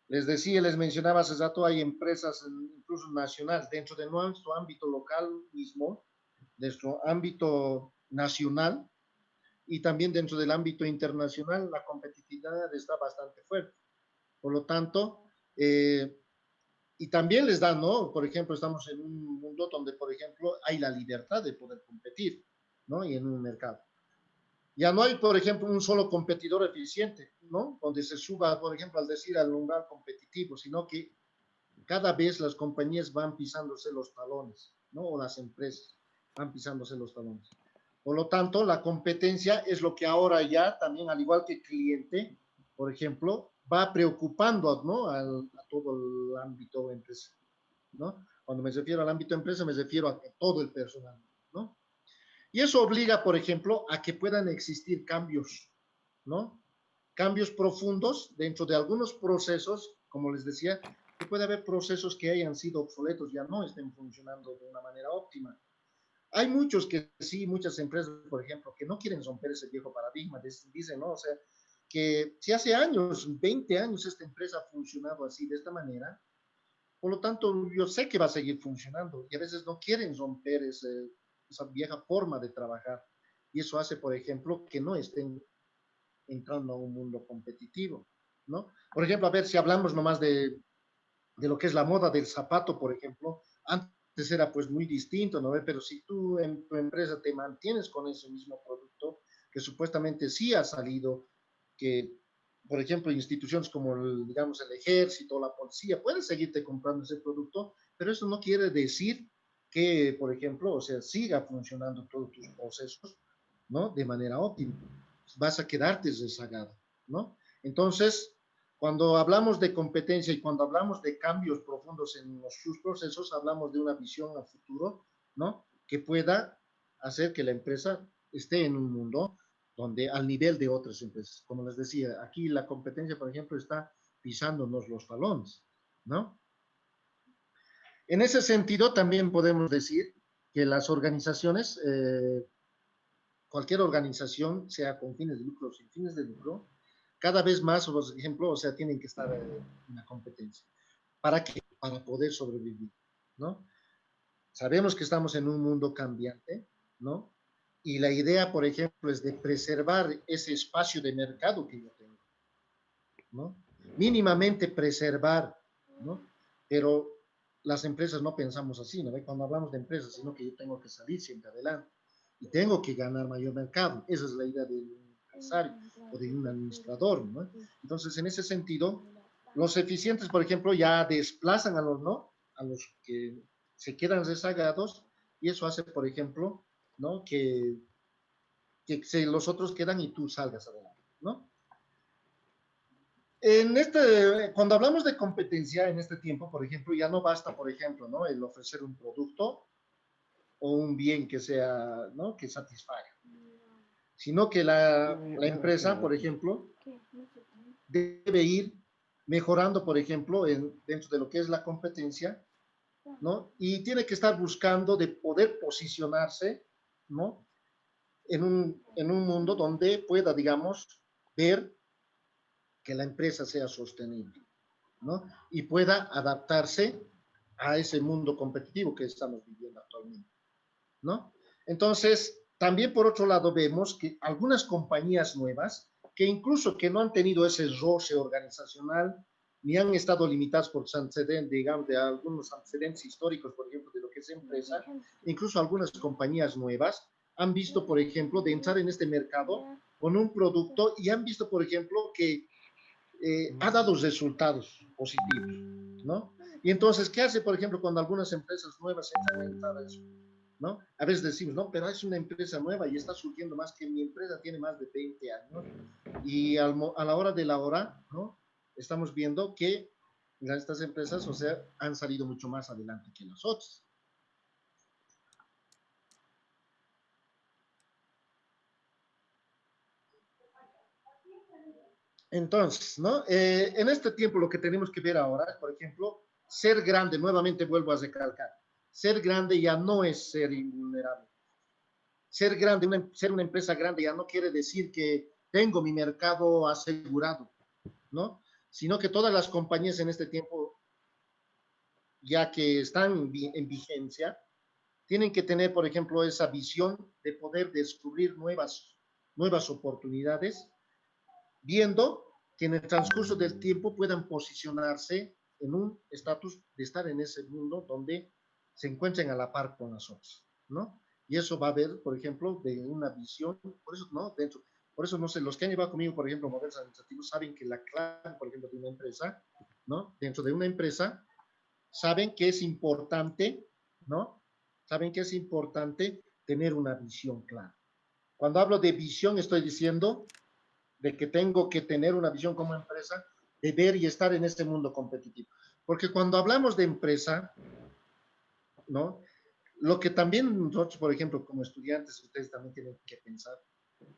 Speaker 1: Les decía, les mencionaba hace rato, hay empresas incluso nacionales dentro de nuestro ámbito local mismo, nuestro ámbito nacional y también dentro del ámbito internacional, la competitividad está bastante fuerte. Por lo tanto, y también les da, ¿no? Por ejemplo, estamos en un mundo donde, por ejemplo, hay la libertad de poder competir, ¿no? Y en un mercado. Ya no hay, por ejemplo, un solo competidor eficiente, ¿no? Donde se suba, por ejemplo, al decir al umbral competitivo, sino que cada vez las compañías van pisándose los talones, ¿no? O las empresas van pisándose los talones. Por lo tanto, la competencia es lo que ahora ya también, al igual que el cliente, por ejemplo, va preocupando, ¿no? A todo el ámbito empresa, ¿no? Cuando me refiero al ámbito empresa, me refiero a todo el personal, ¿no? Y eso obliga, por ejemplo, a que puedan existir cambios, ¿no? Cambios profundos dentro de algunos procesos, como les decía, que puede haber procesos que hayan sido obsoletos, ya no estén funcionando de una manera óptima. Hay muchos que sí, muchas empresas, por ejemplo, que no quieren romper ese viejo paradigma, dicen, ¿no? O sea, que si hace años, 20 años, esta empresa ha funcionado así, de esta manera, por lo tanto, yo sé que va a seguir funcionando y a veces no quieren romper esa vieja forma de trabajar. Y eso hace, por ejemplo, que no estén entrando a un mundo competitivo, ¿no? Por ejemplo, a ver si hablamos nomás de lo que es la moda del zapato, por ejemplo, antes era pues muy distinto, ¿no? Pero si tú en tu empresa te mantienes con ese mismo producto, que supuestamente sí ha salido, que por ejemplo instituciones como digamos el ejército, la policía, pueden seguirte comprando ese producto, pero eso no quiere decir que, por ejemplo, o sea, siga funcionando todos tus procesos, ¿no? De manera óptima. Vas a quedarte rezagado, ¿no? Entonces, cuando hablamos de competencia y cuando hablamos de cambios profundos en sus procesos, hablamos de una visión a futuro, ¿no? Que pueda hacer que la empresa esté en un mundo donde al nivel de otras empresas. Como les decía, aquí la competencia, por ejemplo, está pisándonos los talones, ¿no? En ese sentido, también podemos decir que las organizaciones, cualquier organización, sea con fines de lucro o sin fines de lucro, cada vez más, por ejemplo, o sea, tienen que estar en la competencia. ¿Para qué? Para poder sobrevivir, ¿no? Sabemos que estamos en un mundo cambiante, ¿no? Y la idea, por ejemplo, es de preservar ese espacio de mercado que yo tengo, ¿no? Mínimamente preservar, ¿no? Pero las empresas no pensamos así, ¿no? Cuando hablamos de empresas, sino que yo tengo que salir siempre adelante y tengo que ganar mayor mercado. Esa es la idea del empresario o de un administrador, ¿no? Entonces, en ese sentido, los eficientes, por ejemplo, ya desplazan a los, ¿no? A los que se quedan rezagados y eso hace, por ejemplo, ¿no? Que los otros quedan y tú salgas adelante, ¿no? Cuando hablamos de competencia en este tiempo, por ejemplo, ya no basta, por ejemplo, ¿no? El ofrecer un producto o un bien que sea, ¿no? Que satisfaga, sino que la empresa, por ejemplo, debe ir mejorando, por ejemplo, dentro de lo que es la competencia, ¿no? Y tiene que estar buscando de poder posicionarse, ¿no? En un mundo donde pueda, digamos, ver que la empresa sea sostenible, ¿no? Y pueda adaptarse a ese mundo competitivo que estamos viviendo actualmente, ¿no? Entonces, también por otro lado vemos que algunas compañías nuevas, que incluso que no han tenido ese roce organizacional, ni han estado limitadas por antecedentes, digamos, de algunos antecedentes históricos, por ejemplo, de lo que es empresa, incluso algunas compañías nuevas han visto, por ejemplo, de entrar en este mercado con un producto y han visto, por ejemplo, que ha dado resultados positivos, ¿no? Y entonces, ¿qué hace, por ejemplo, cuando algunas empresas nuevas entran a entrar a eso? ¿No? A veces decimos, no, pero es una empresa nueva y está surgiendo más que mi empresa tiene más de 20 años y a la hora de la hora, ¿no? Estamos viendo que estas empresas, o sea, han salido mucho más adelante que las otras. Entonces, ¿no? En este tiempo lo que tenemos que ver ahora es, por ejemplo, ser grande, nuevamente vuelvo a recalcar, ser grande ya no es ser invulnerable. Ser grande, ser una empresa grande ya no quiere decir que tengo mi mercado asegurado, ¿no? Sino que todas las compañías en este tiempo, ya que están en vigencia, tienen que tener, por ejemplo, esa visión de poder descubrir nuevas oportunidades, viendo que en el transcurso del tiempo puedan posicionarse en un estatus de estar en ese mundo donde se encuentren a la par con las otras, ¿no? Y eso va a haber, por ejemplo, de una visión, por eso, ¿no? Por eso, no sé, los que han llevado conmigo, por ejemplo, modelos administrativos, saben que la clave, por ejemplo, de una empresa, ¿no? Dentro de una empresa, saben que es importante, ¿no? Saben que es importante tener una visión clara. Cuando hablo de visión, estoy diciendo de que tengo que tener una visión como empresa de ver y estar en este mundo competitivo. Porque cuando hablamos de empresa, ¿no? Lo que también nosotros, por ejemplo, como estudiantes, ustedes también tienen que pensar,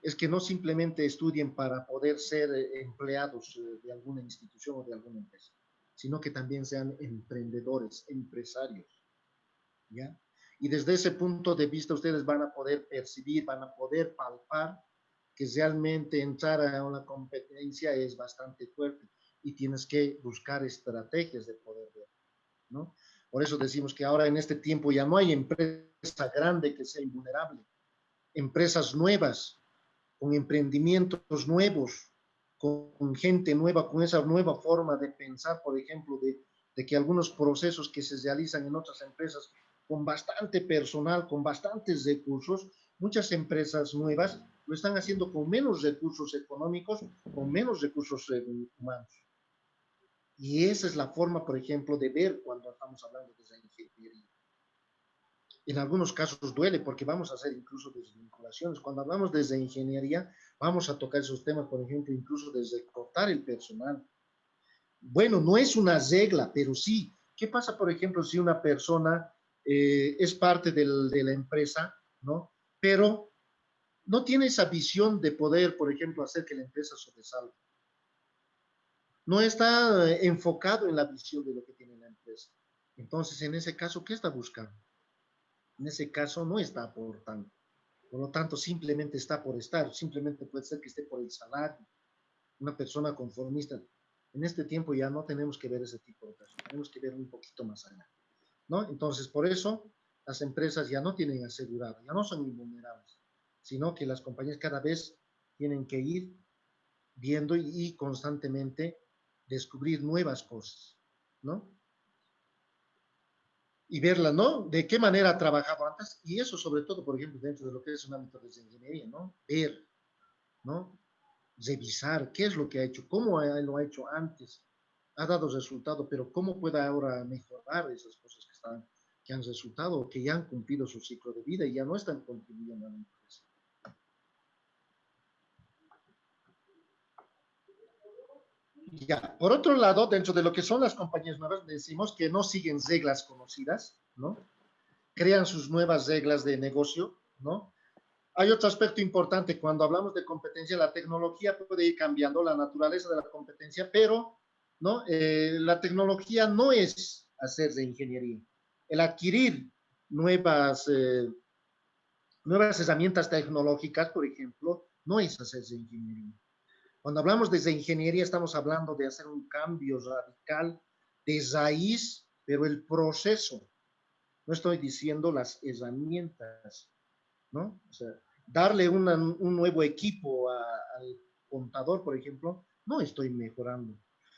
Speaker 1: es que no simplemente estudien para poder ser empleados de alguna institución o de alguna empresa, sino que también sean emprendedores, empresarios, ¿ya? Y desde ese punto de vista ustedes van a poder percibir, van a poder palpar que realmente entrar a una competencia es bastante fuerte y tienes que buscar estrategias de poder ver, ¿no? Por eso decimos que ahora en este tiempo ya no hay empresa grande que sea invulnerable, empresas nuevas, con emprendimientos nuevos, con gente nueva, con esa nueva forma de pensar, por ejemplo, de que algunos procesos que se realizan en otras empresas con bastante personal, con bastantes recursos, muchas empresas nuevas lo están haciendo con menos recursos económicos, con menos recursos humanos. Y esa es la forma, por ejemplo, de ver cuando estamos hablando de esa ingeniería. En algunos casos duele porque vamos a hacer incluso desvinculaciones. Cuando hablamos desde ingeniería, vamos a tocar esos temas, por ejemplo, incluso desde cortar el personal. Bueno, no es una regla, pero sí. ¿Qué pasa, por ejemplo, si una persona es parte de la empresa, ¿no? Pero no tiene esa visión de poder, por ejemplo, hacer que la empresa sobresalga. No está enfocado en la visión de lo que tiene la empresa. Entonces, en ese caso, ¿qué está buscando? En ese caso, no está aportando. Por lo tanto, simplemente está por estar, simplemente puede ser que esté por el salario, una persona conformista. En este tiempo ya no tenemos que ver ese tipo de personas, tenemos que ver un poquito más allá, ¿no? Entonces, por eso las empresas ya no tienen asegurado, ya no son invulnerables, sino que las compañías cada vez tienen que ir viendo y constantemente descubrir nuevas cosas, ¿no? Y verla, ¿no? De qué manera ha trabajado antes, y eso sobre todo, por ejemplo, dentro de lo que es un ámbito de ingeniería, ¿no? Ver, ¿no? Revisar qué es lo que ha hecho, cómo lo ha hecho antes, ha dado resultado, pero cómo puede ahora mejorar esas cosas que han resultado, que ya han cumplido su ciclo de vida y ya no están contribuyendo a la empresa. Ya, por otro lado, dentro de lo que son las compañías nuevas, decimos que no siguen reglas conocidas, ¿no? Crean sus nuevas reglas de negocio, ¿no? Hay otro aspecto importante, cuando hablamos de competencia, la tecnología puede ir cambiando la naturaleza de la competencia, pero ¿no? La tecnología no es hacer de ingeniería. el adquirir nuevas, nuevas herramientas tecnológicas, por ejemplo, no es hacerse ingeniería. Cuando hablamos de ingeniería, estamos hablando de hacer un cambio radical de raíz, pero el proceso. No estoy diciendo las herramientas, ¿no? O sea, darle un nuevo equipo al contador, por ejemplo, no estoy mejorando.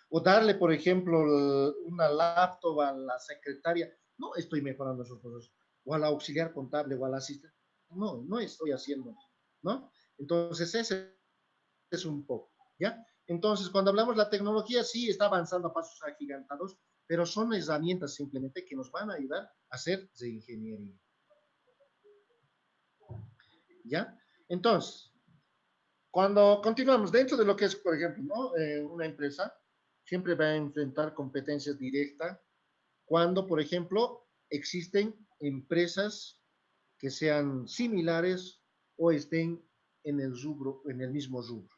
Speaker 1: O darle, por ejemplo, una laptop a la secretaria, no estoy mejorando esos procesos. O al auxiliar contable o al asistente, no, no estoy haciendo, ¿no? Entonces, ese es un poco, ¿ya? Entonces, cuando hablamos de la tecnología, sí está avanzando a pasos agigantados, pero son herramientas simplemente que nos van a ayudar a hacer de ingeniería, ¿ya? Entonces, cuando continuamos dentro de lo que es, por ejemplo, ¿no? Una empresa siempre va a enfrentar competencias directas cuando, por ejemplo, existen empresas que sean similares o estén en el rubro, en el mismo rubro,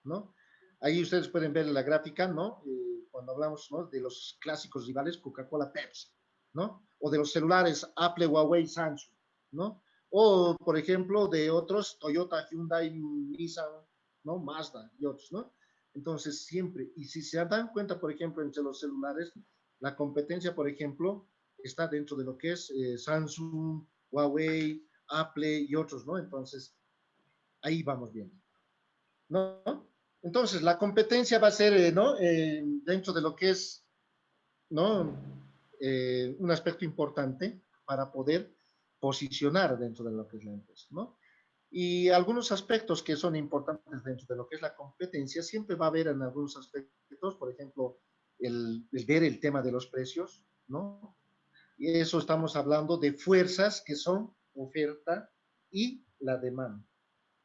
Speaker 1: ¿no? Ahí ustedes pueden ver la gráfica, ¿no? Cuando hablamos, ¿no? De los clásicos rivales, Coca-Cola, Pepsi, ¿no? O de los celulares, Apple, Huawei, Samsung, ¿no? O, por ejemplo, de otros, Toyota, Hyundai, Nissan, ¿no? Mazda y otros, ¿no? Entonces, siempre, y si se dan cuenta, por ejemplo, entre los celulares, la competencia, por ejemplo, está dentro de lo que es Samsung, Huawei, Apple y otros, ¿no? Entonces, ahí vamos viendo, ¿no? Entonces, la competencia va a ser, ¿no? Dentro de lo que es, ¿no? Un aspecto importante para poder posicionar dentro de lo que es la empresa, ¿no? Y algunos aspectos que son importantes dentro de lo que es la competencia, siempre va a haber en algunos aspectos, por ejemplo, el ver el tema de los precios, ¿no? Y eso estamos hablando de fuerzas que son oferta y la demanda,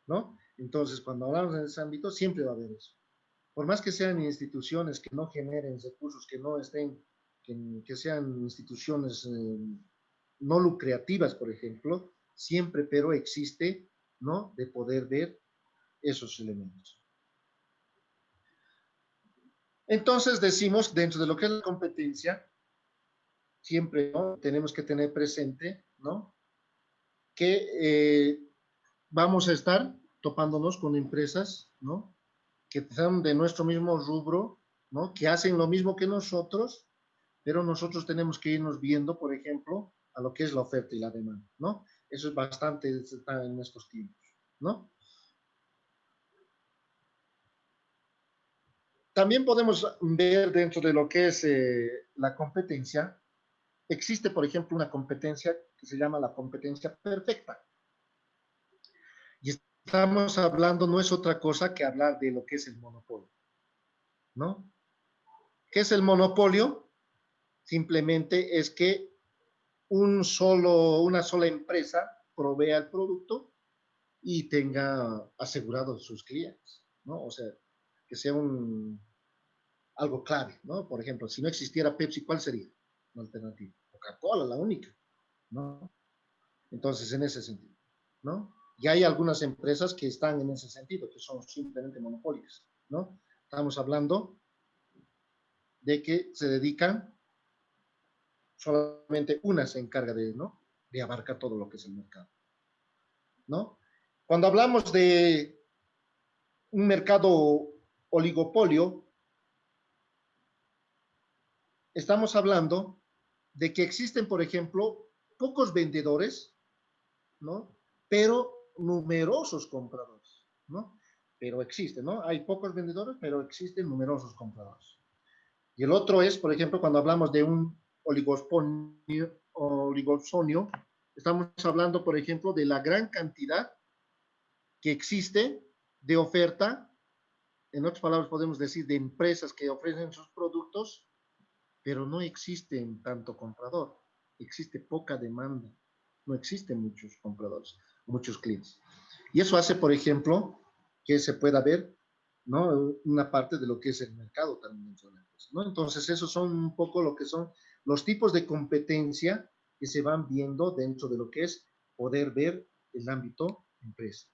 Speaker 1: ¿no? Entonces, cuando hablamos en ese ámbito, siempre va a haber eso. Por más que sean instituciones que no generen recursos, que no estén, que sean instituciones no lucrativas, por ejemplo, siempre, pero existe, ¿no? De poder ver esos elementos. Entonces decimos, dentro de lo que es la competencia, siempre, ¿no? Tenemos que tener presente, ¿no? Que vamos a estar topándonos con empresas, ¿no? Que son de nuestro mismo rubro, ¿no? Que hacen lo mismo que nosotros, pero nosotros tenemos que irnos viendo, por ejemplo, a lo que es la oferta y la demanda, ¿no? Eso es bastante en estos tiempos, ¿no? También podemos ver dentro de lo que es la competencia, existe, por ejemplo, una competencia que se llama la competencia perfecta. Y estamos hablando, no es otra cosa que hablar de lo que es el monopolio, ¿no? ¿Qué es el monopolio? Simplemente es que una sola empresa provea el producto y tenga asegurados sus clientes, ¿no? O sea, que sea algo clave, ¿no? Por ejemplo, si no existiera Pepsi, ¿cuál sería la alternativa? Coca-Cola, la única, ¿no? Entonces, en ese sentido, ¿no? Y hay algunas empresas que están en ese sentido, que son simplemente monopólicas, ¿no? Estamos hablando de que se dedican, solamente una se encarga de, ¿no? De abarcar todo lo que es el mercado, ¿no? Cuando hablamos de un mercado oligopolio, estamos hablando de que existen, por ejemplo, pocos vendedores, ¿no? Pero numerosos compradores, ¿no? Pero existen, ¿no? Hay pocos vendedores, pero existen numerosos compradores. Y el otro es, por ejemplo, cuando hablamos de un oligopolio, estamos hablando, por ejemplo, de la gran cantidad que existe de oferta, en otras palabras podemos decir de empresas que ofrecen sus productos, pero no existen tanto comprador, existe poca demanda, no existen muchos compradores, muchos clientes. Y eso hace, por ejemplo, que se pueda ver, ¿no? Una parte de lo que es el mercado también, ¿no? Entonces, esos son un poco lo que son los tipos de competencia que se van viendo dentro de lo que es poder ver el ámbito empresa.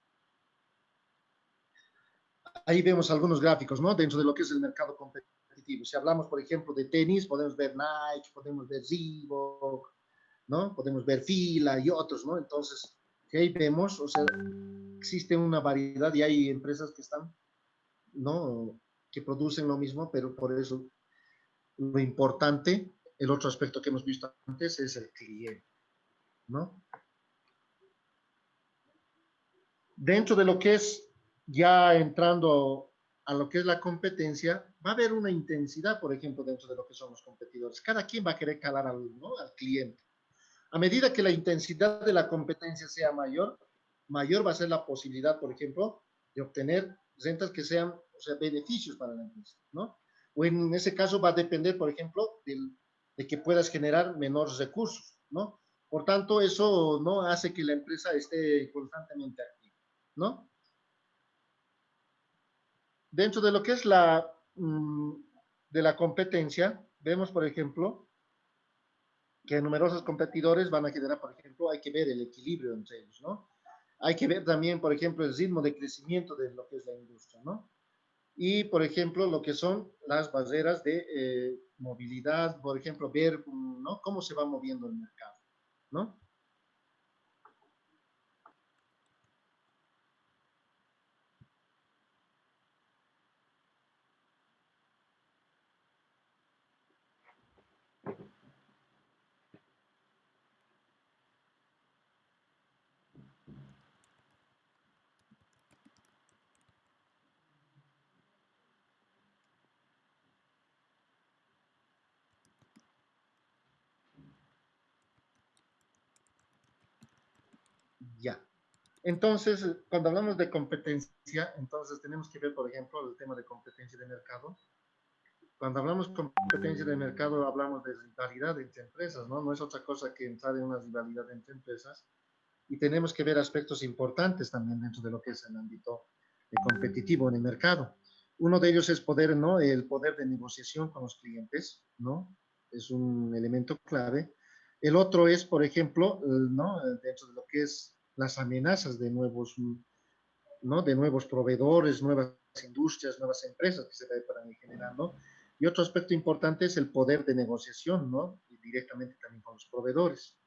Speaker 1: Ahí vemos algunos gráficos, ¿no? Dentro de lo que es el mercado competitivo. Si hablamos, por ejemplo, de tenis, podemos ver Nike, podemos ver Reebok, ¿no? Podemos ver fila y otros, ¿no? Entonces, que ahí vemos, o sea, existe una variedad y hay empresas que están, ¿no? Que producen lo mismo, pero por eso lo importante, el otro aspecto que hemos visto antes es el cliente, ¿no? Dentro de lo que es ya entrando a lo que es la competencia, va a haber una intensidad, por ejemplo, dentro de lo que son los competidores. Cada quien va a querer calar ¿no? al cliente. A medida que la intensidad de la competencia sea mayor, mayor va a ser la posibilidad, por ejemplo, de obtener rentas que sean, o sea, beneficios para la empresa, ¿no? O en ese caso va a depender, por ejemplo, de que puedas generar menores recursos, ¿no? Por tanto, eso no hace que la empresa esté constantemente activa, ¿no? Dentro de lo que es de la competencia, vemos, por ejemplo, que numerosos competidores van a generar, por ejemplo, hay que ver el equilibrio entre ellos, ¿no? Hay que ver también, por ejemplo, el ritmo de crecimiento de lo que es la industria, ¿no? Y, por ejemplo, lo que son las barreras de movilidad, por ejemplo, ver, ¿no? Cómo se va moviendo el mercado, ¿no? Ya. Entonces, cuando hablamos de competencia, entonces tenemos que ver, por ejemplo, el tema de competencia de mercado. Cuando hablamos de competencia de mercado, hablamos de rivalidad entre empresas, ¿no? No es otra cosa que entrar en una rivalidad entre empresas y tenemos que ver aspectos importantes también dentro de lo que es el ámbito competitivo en el mercado. Uno de ellos es poder, ¿no? El poder de negociación con los clientes, ¿no? Es un elemento clave. El otro es, por ejemplo, ¿no? Dentro de lo que es las amenazas de nuevos, ¿no? De nuevos proveedores, nuevas industrias, nuevas empresas que se van generando. Y otro aspecto importante es el poder de negociación, ¿no? Y directamente también con los proveedores,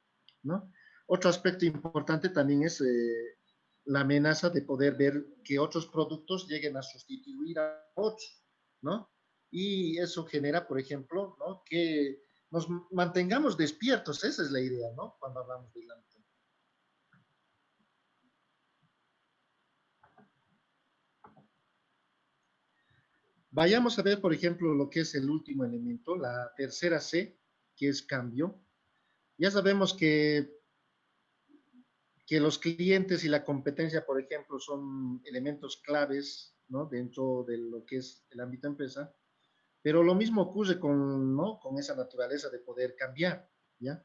Speaker 1: ¿no? Otro aspecto importante también es la amenaza de poder ver que otros productos lleguen a sustituir a otros, ¿no? Y eso genera, por ejemplo, ¿no? Que nos mantengamos despiertos, esa es la idea, ¿no? Cuando hablamos de la... Vayamos a ver, por ejemplo, lo que es el último elemento, la tercera C, que es cambio. Ya sabemos que los clientes y la competencia, por ejemplo, son elementos claves, ¿no? Dentro de lo que es el ámbito empresa, pero lo mismo ocurre con, ¿no? Con esa naturaleza de poder cambiar, ¿ya?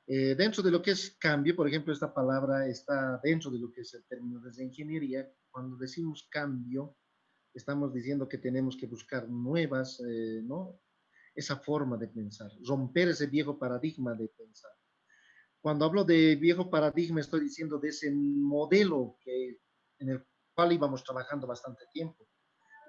Speaker 1: Dentro de lo que es cambio, por ejemplo, esta palabra está dentro de lo que es el término de ingeniería. Cuando decimos cambio, estamos diciendo que tenemos que buscar nuevas, ¿no? Esa forma de pensar, romper ese viejo paradigma de pensar. Cuando hablo de viejo paradigma, estoy diciendo de ese modelo en el cual íbamos trabajando bastante tiempo,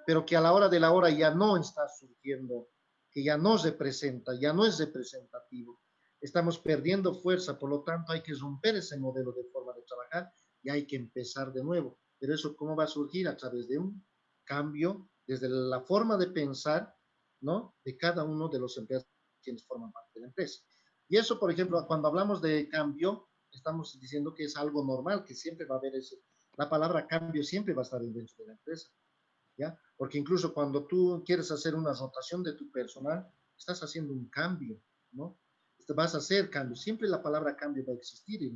Speaker 1: pero que a la hora de la hora ya no está surgiendo, que ya no representa, ya no es representativo. Estamos perdiendo fuerza, por lo tanto hay que romper ese modelo de forma de trabajar y hay que empezar de nuevo. Pero eso, ¿cómo va a surgir? A través de un cambio desde la forma de pensar, ¿no? De cada uno de los empleados quienes forman parte de la empresa. Y eso, por ejemplo, cuando hablamos de cambio, estamos diciendo que es algo normal, que siempre va a haber eso. La palabra cambio siempre va a estar dentro de la empresa. ¿Ya? Porque incluso cuando tú quieres hacer una rotación de tu personal, estás haciendo un cambio, ¿no? Vas a hacer cambios. Siempre la palabra cambio va a existir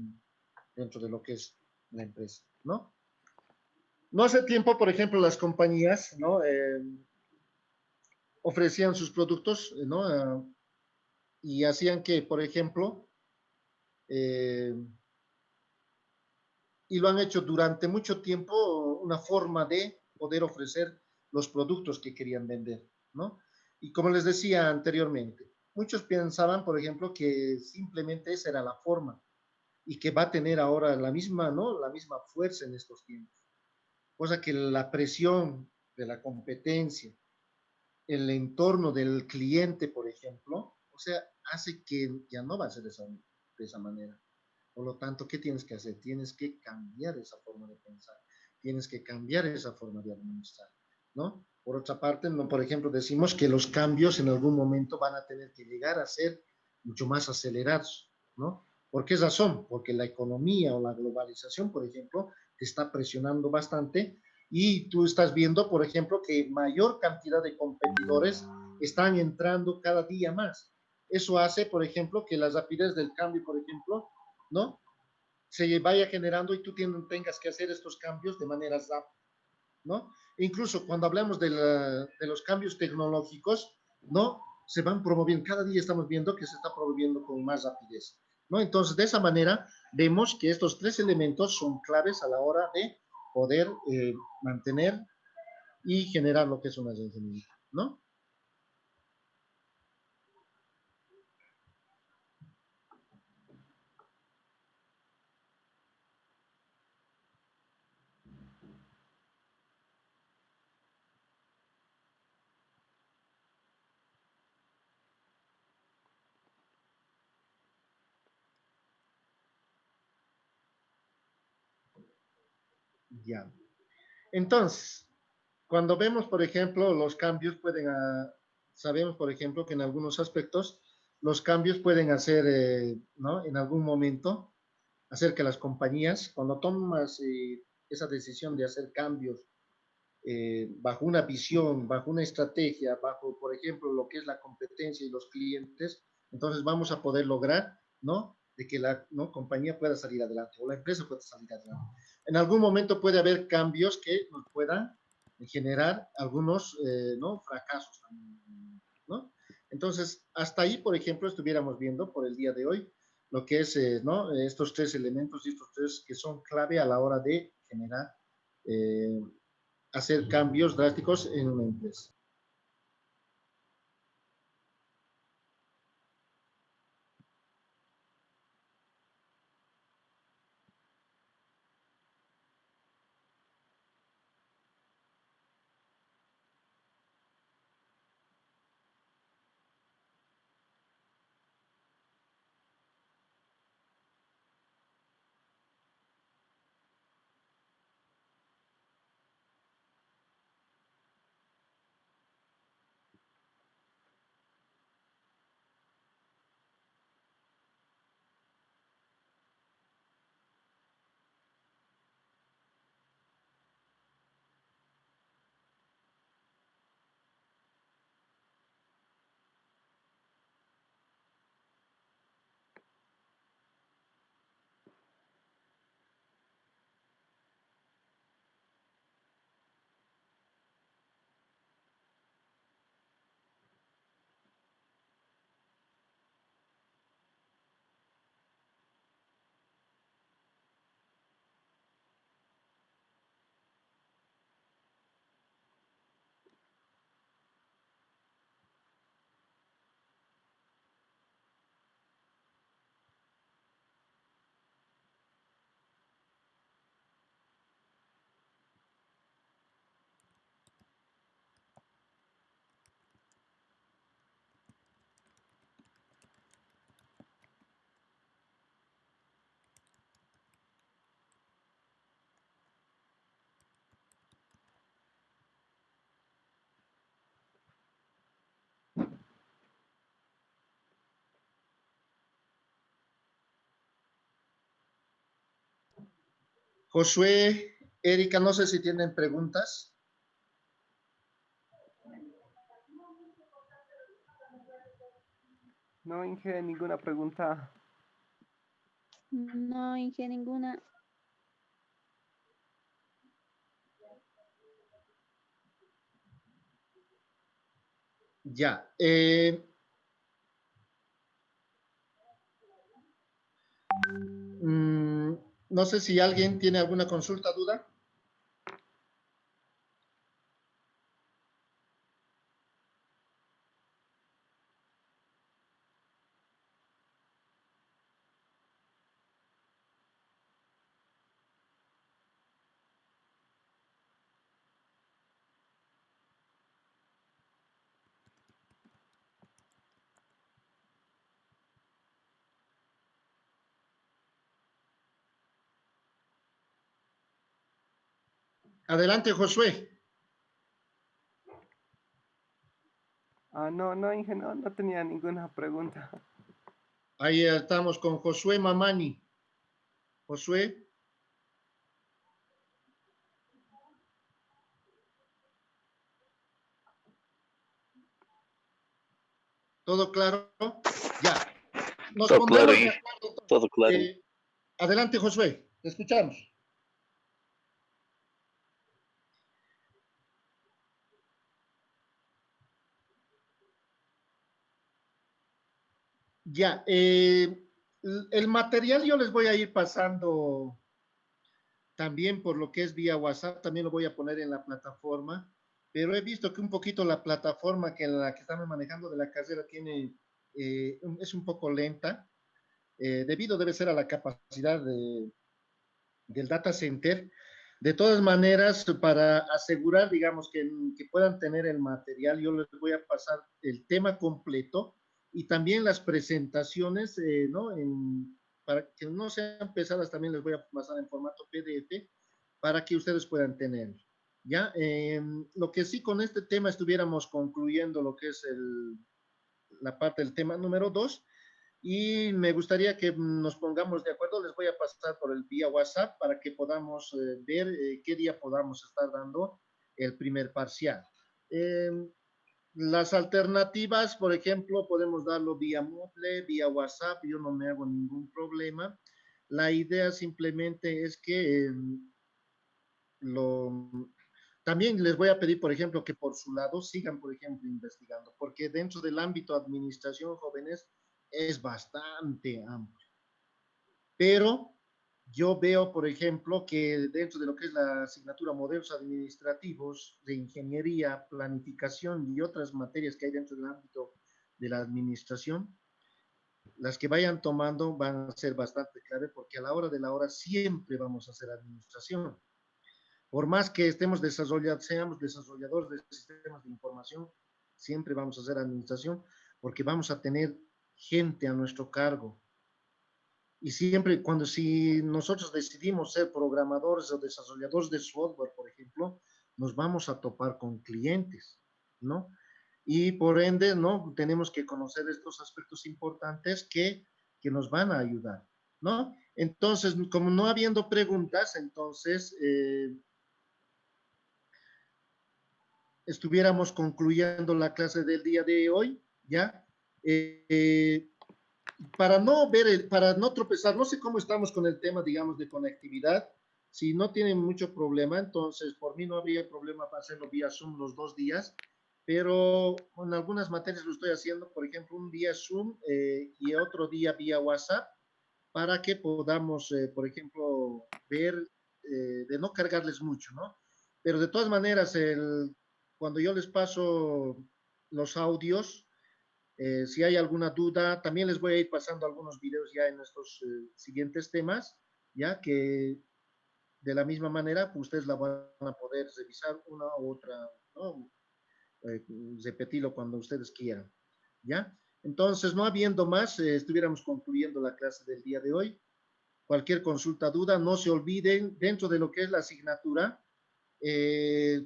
Speaker 1: dentro de lo que es la empresa, ¿no? No hace tiempo, por ejemplo, las compañías, ¿no? Ofrecían sus productos, ¿no? Y hacían que, por ejemplo, eh, y lo han hecho durante mucho tiempo, una forma de poder ofrecer los productos que querían vender, ¿no? Y como les decía anteriormente, muchos pensaban, por ejemplo, que simplemente esa era la forma y que va a tener ahora la misma, ¿no? La misma fuerza en estos tiempos. Cosa que la presión de la competencia, el entorno del cliente, por ejemplo, o sea, hace que ya no va a ser esa de esa manera. Por lo tanto, ¿qué tienes que hacer? Tienes que cambiar esa forma de pensar, tienes que cambiar esa forma de administrar, ¿no? Por otra parte, no, por ejemplo, decimos que los cambios en algún momento van a tener que llegar a ser mucho más acelerados, ¿no? ¿Por qué razón? Porque la economía o la globalización, por ejemplo, te está presionando bastante y tú estás viendo, por ejemplo, que mayor cantidad de competidores están entrando cada día más. Eso hace, por ejemplo, que la rapidez del cambio, por ejemplo, ¿no? Se vaya generando y tú tengas que hacer estos cambios de manera rápida, ¿no? Incluso cuando hablamos de los cambios tecnológicos, ¿no? Se van promoviendo, cada día estamos viendo que se está promoviendo con más rapidez, ¿no? Entonces, de esa manera, vemos que estos tres elementos son claves a la hora de poder mantener y generar lo que es una ingeniería, ¿no? Ya. Entonces, cuando vemos, por ejemplo, los cambios pueden, sabemos, por ejemplo, que en algunos aspectos los cambios pueden hacer, ¿no? En algún momento, hacer que las compañías, cuando tomas esa decisión de hacer cambios bajo una visión, bajo una estrategia, bajo, por ejemplo, lo que es la competencia y los clientes, entonces vamos a poder lograr, ¿no? De que la, ¿no? compañía pueda salir adelante o la empresa pueda salir adelante. En algún momento puede haber cambios que nos puedan generar algunos, ¿no? fracasos también, ¿no? Entonces, hasta ahí, por ejemplo, estuviéramos viendo por el día de hoy lo que es, ¿no? Estos tres elementos y estos tres que son clave a la hora de generar hacer cambios drásticos en una empresa. Josué, Erika, no sé si tienen preguntas.
Speaker 2: No, Inge, ninguna pregunta.
Speaker 3: No, Inge, ninguna.
Speaker 1: Ya. No sé si alguien tiene alguna consulta, duda. Adelante, Josué.
Speaker 2: No, no, Inge, no, no tenía ninguna pregunta.
Speaker 1: Ahí estamos con Josué Mamani. Josué. ¿Todo claro? Ya. Nos
Speaker 3: Todo claro,
Speaker 1: pondremos de
Speaker 3: Inge.
Speaker 1: acuerdo.
Speaker 3: Todo claro.
Speaker 1: Adelante, Josué. Te escuchamos. Ya. El material yo les voy a ir pasando también por lo que es vía WhatsApp. También lo voy a poner en la plataforma. Pero he visto que un poquito la plataforma que la que estamos manejando de la carrera tiene, es un poco lenta. Debido debe ser a la capacidad del data center. De todas maneras, para asegurar, digamos, que puedan tener el material, yo les voy a pasar el tema completo y también las presentaciones, ¿no? Para que no sean pesadas, también les voy a pasar en formato PDF para que ustedes puedan tener. ¿Ya? Lo que sí con este tema estuviéramos concluyendo lo que es la parte del tema número 2 y me gustaría que nos pongamos de acuerdo. Les voy a pasar por el vía WhatsApp para que podamos ver qué día podamos estar dando el primer parcial. Eh, las alternativas, por ejemplo, podemos darlo vía Moodle, vía WhatsApp, yo no me hago ningún problema. La idea simplemente es que lo, también les voy a pedir, por ejemplo, que por su lado sigan, por ejemplo, investigando, porque dentro del ámbito administración jóvenes es bastante amplio. Pero yo veo, por ejemplo, que dentro de lo que es la asignatura modelos administrativos de ingeniería, planificación y otras materias que hay dentro del ámbito de la administración, las que vayan tomando van a ser bastante clave porque a la hora de la hora siempre vamos a hacer administración. Por más que estemos desarrollados, seamos desarrolladores de sistemas de información, siempre vamos a hacer administración porque vamos a tener gente a nuestro cargo. Y siempre si nosotros decidimos ser programadores o desarrolladores de software, por ejemplo, nos vamos a topar con clientes, ¿no? Y por ende, ¿no? Tenemos que conocer estos aspectos importantes que nos van a ayudar, ¿no? Entonces, como no habiendo preguntas, entonces estuviéramos concluyendo la clase del día de hoy, ¿ya? Para no tropezar, no sé cómo estamos con el tema, digamos, de conectividad. Si no tienen mucho problema, entonces por mí no habría problema para hacerlo vía Zoom los 2 días, pero con algunas materias lo estoy haciendo, por ejemplo, un día Zoom y otro día vía WhatsApp, para que podamos, por ejemplo, ver, de no cargarles mucho, ¿no? Pero de todas maneras, cuando yo les paso los audios, si hay alguna duda, también les voy a ir pasando algunos videos ya en estos siguientes temas, ya que de la misma manera pues, ustedes la van a poder revisar una u otra, ¿no? Repetirlo cuando ustedes quieran, ¿ya? Entonces, no habiendo más, estuviéramos concluyendo la clase del día de hoy. Cualquier consulta, duda, no se olviden, dentro de lo que es la asignatura,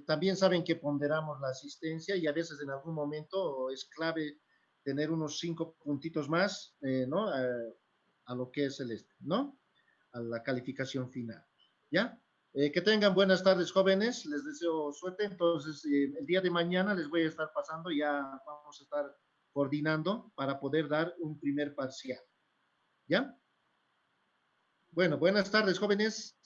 Speaker 1: también saben que ponderamos la asistencia y a veces en algún momento es clave tener unos 5 puntitos más, ¿no? A lo que es el ¿no? A la calificación final, ¿ya? Que tengan buenas tardes, jóvenes, les deseo suerte. Entonces, el día de mañana les voy a estar pasando, ya vamos a estar coordinando para poder dar un primer parcial, ¿ya? Bueno, buenas tardes, jóvenes.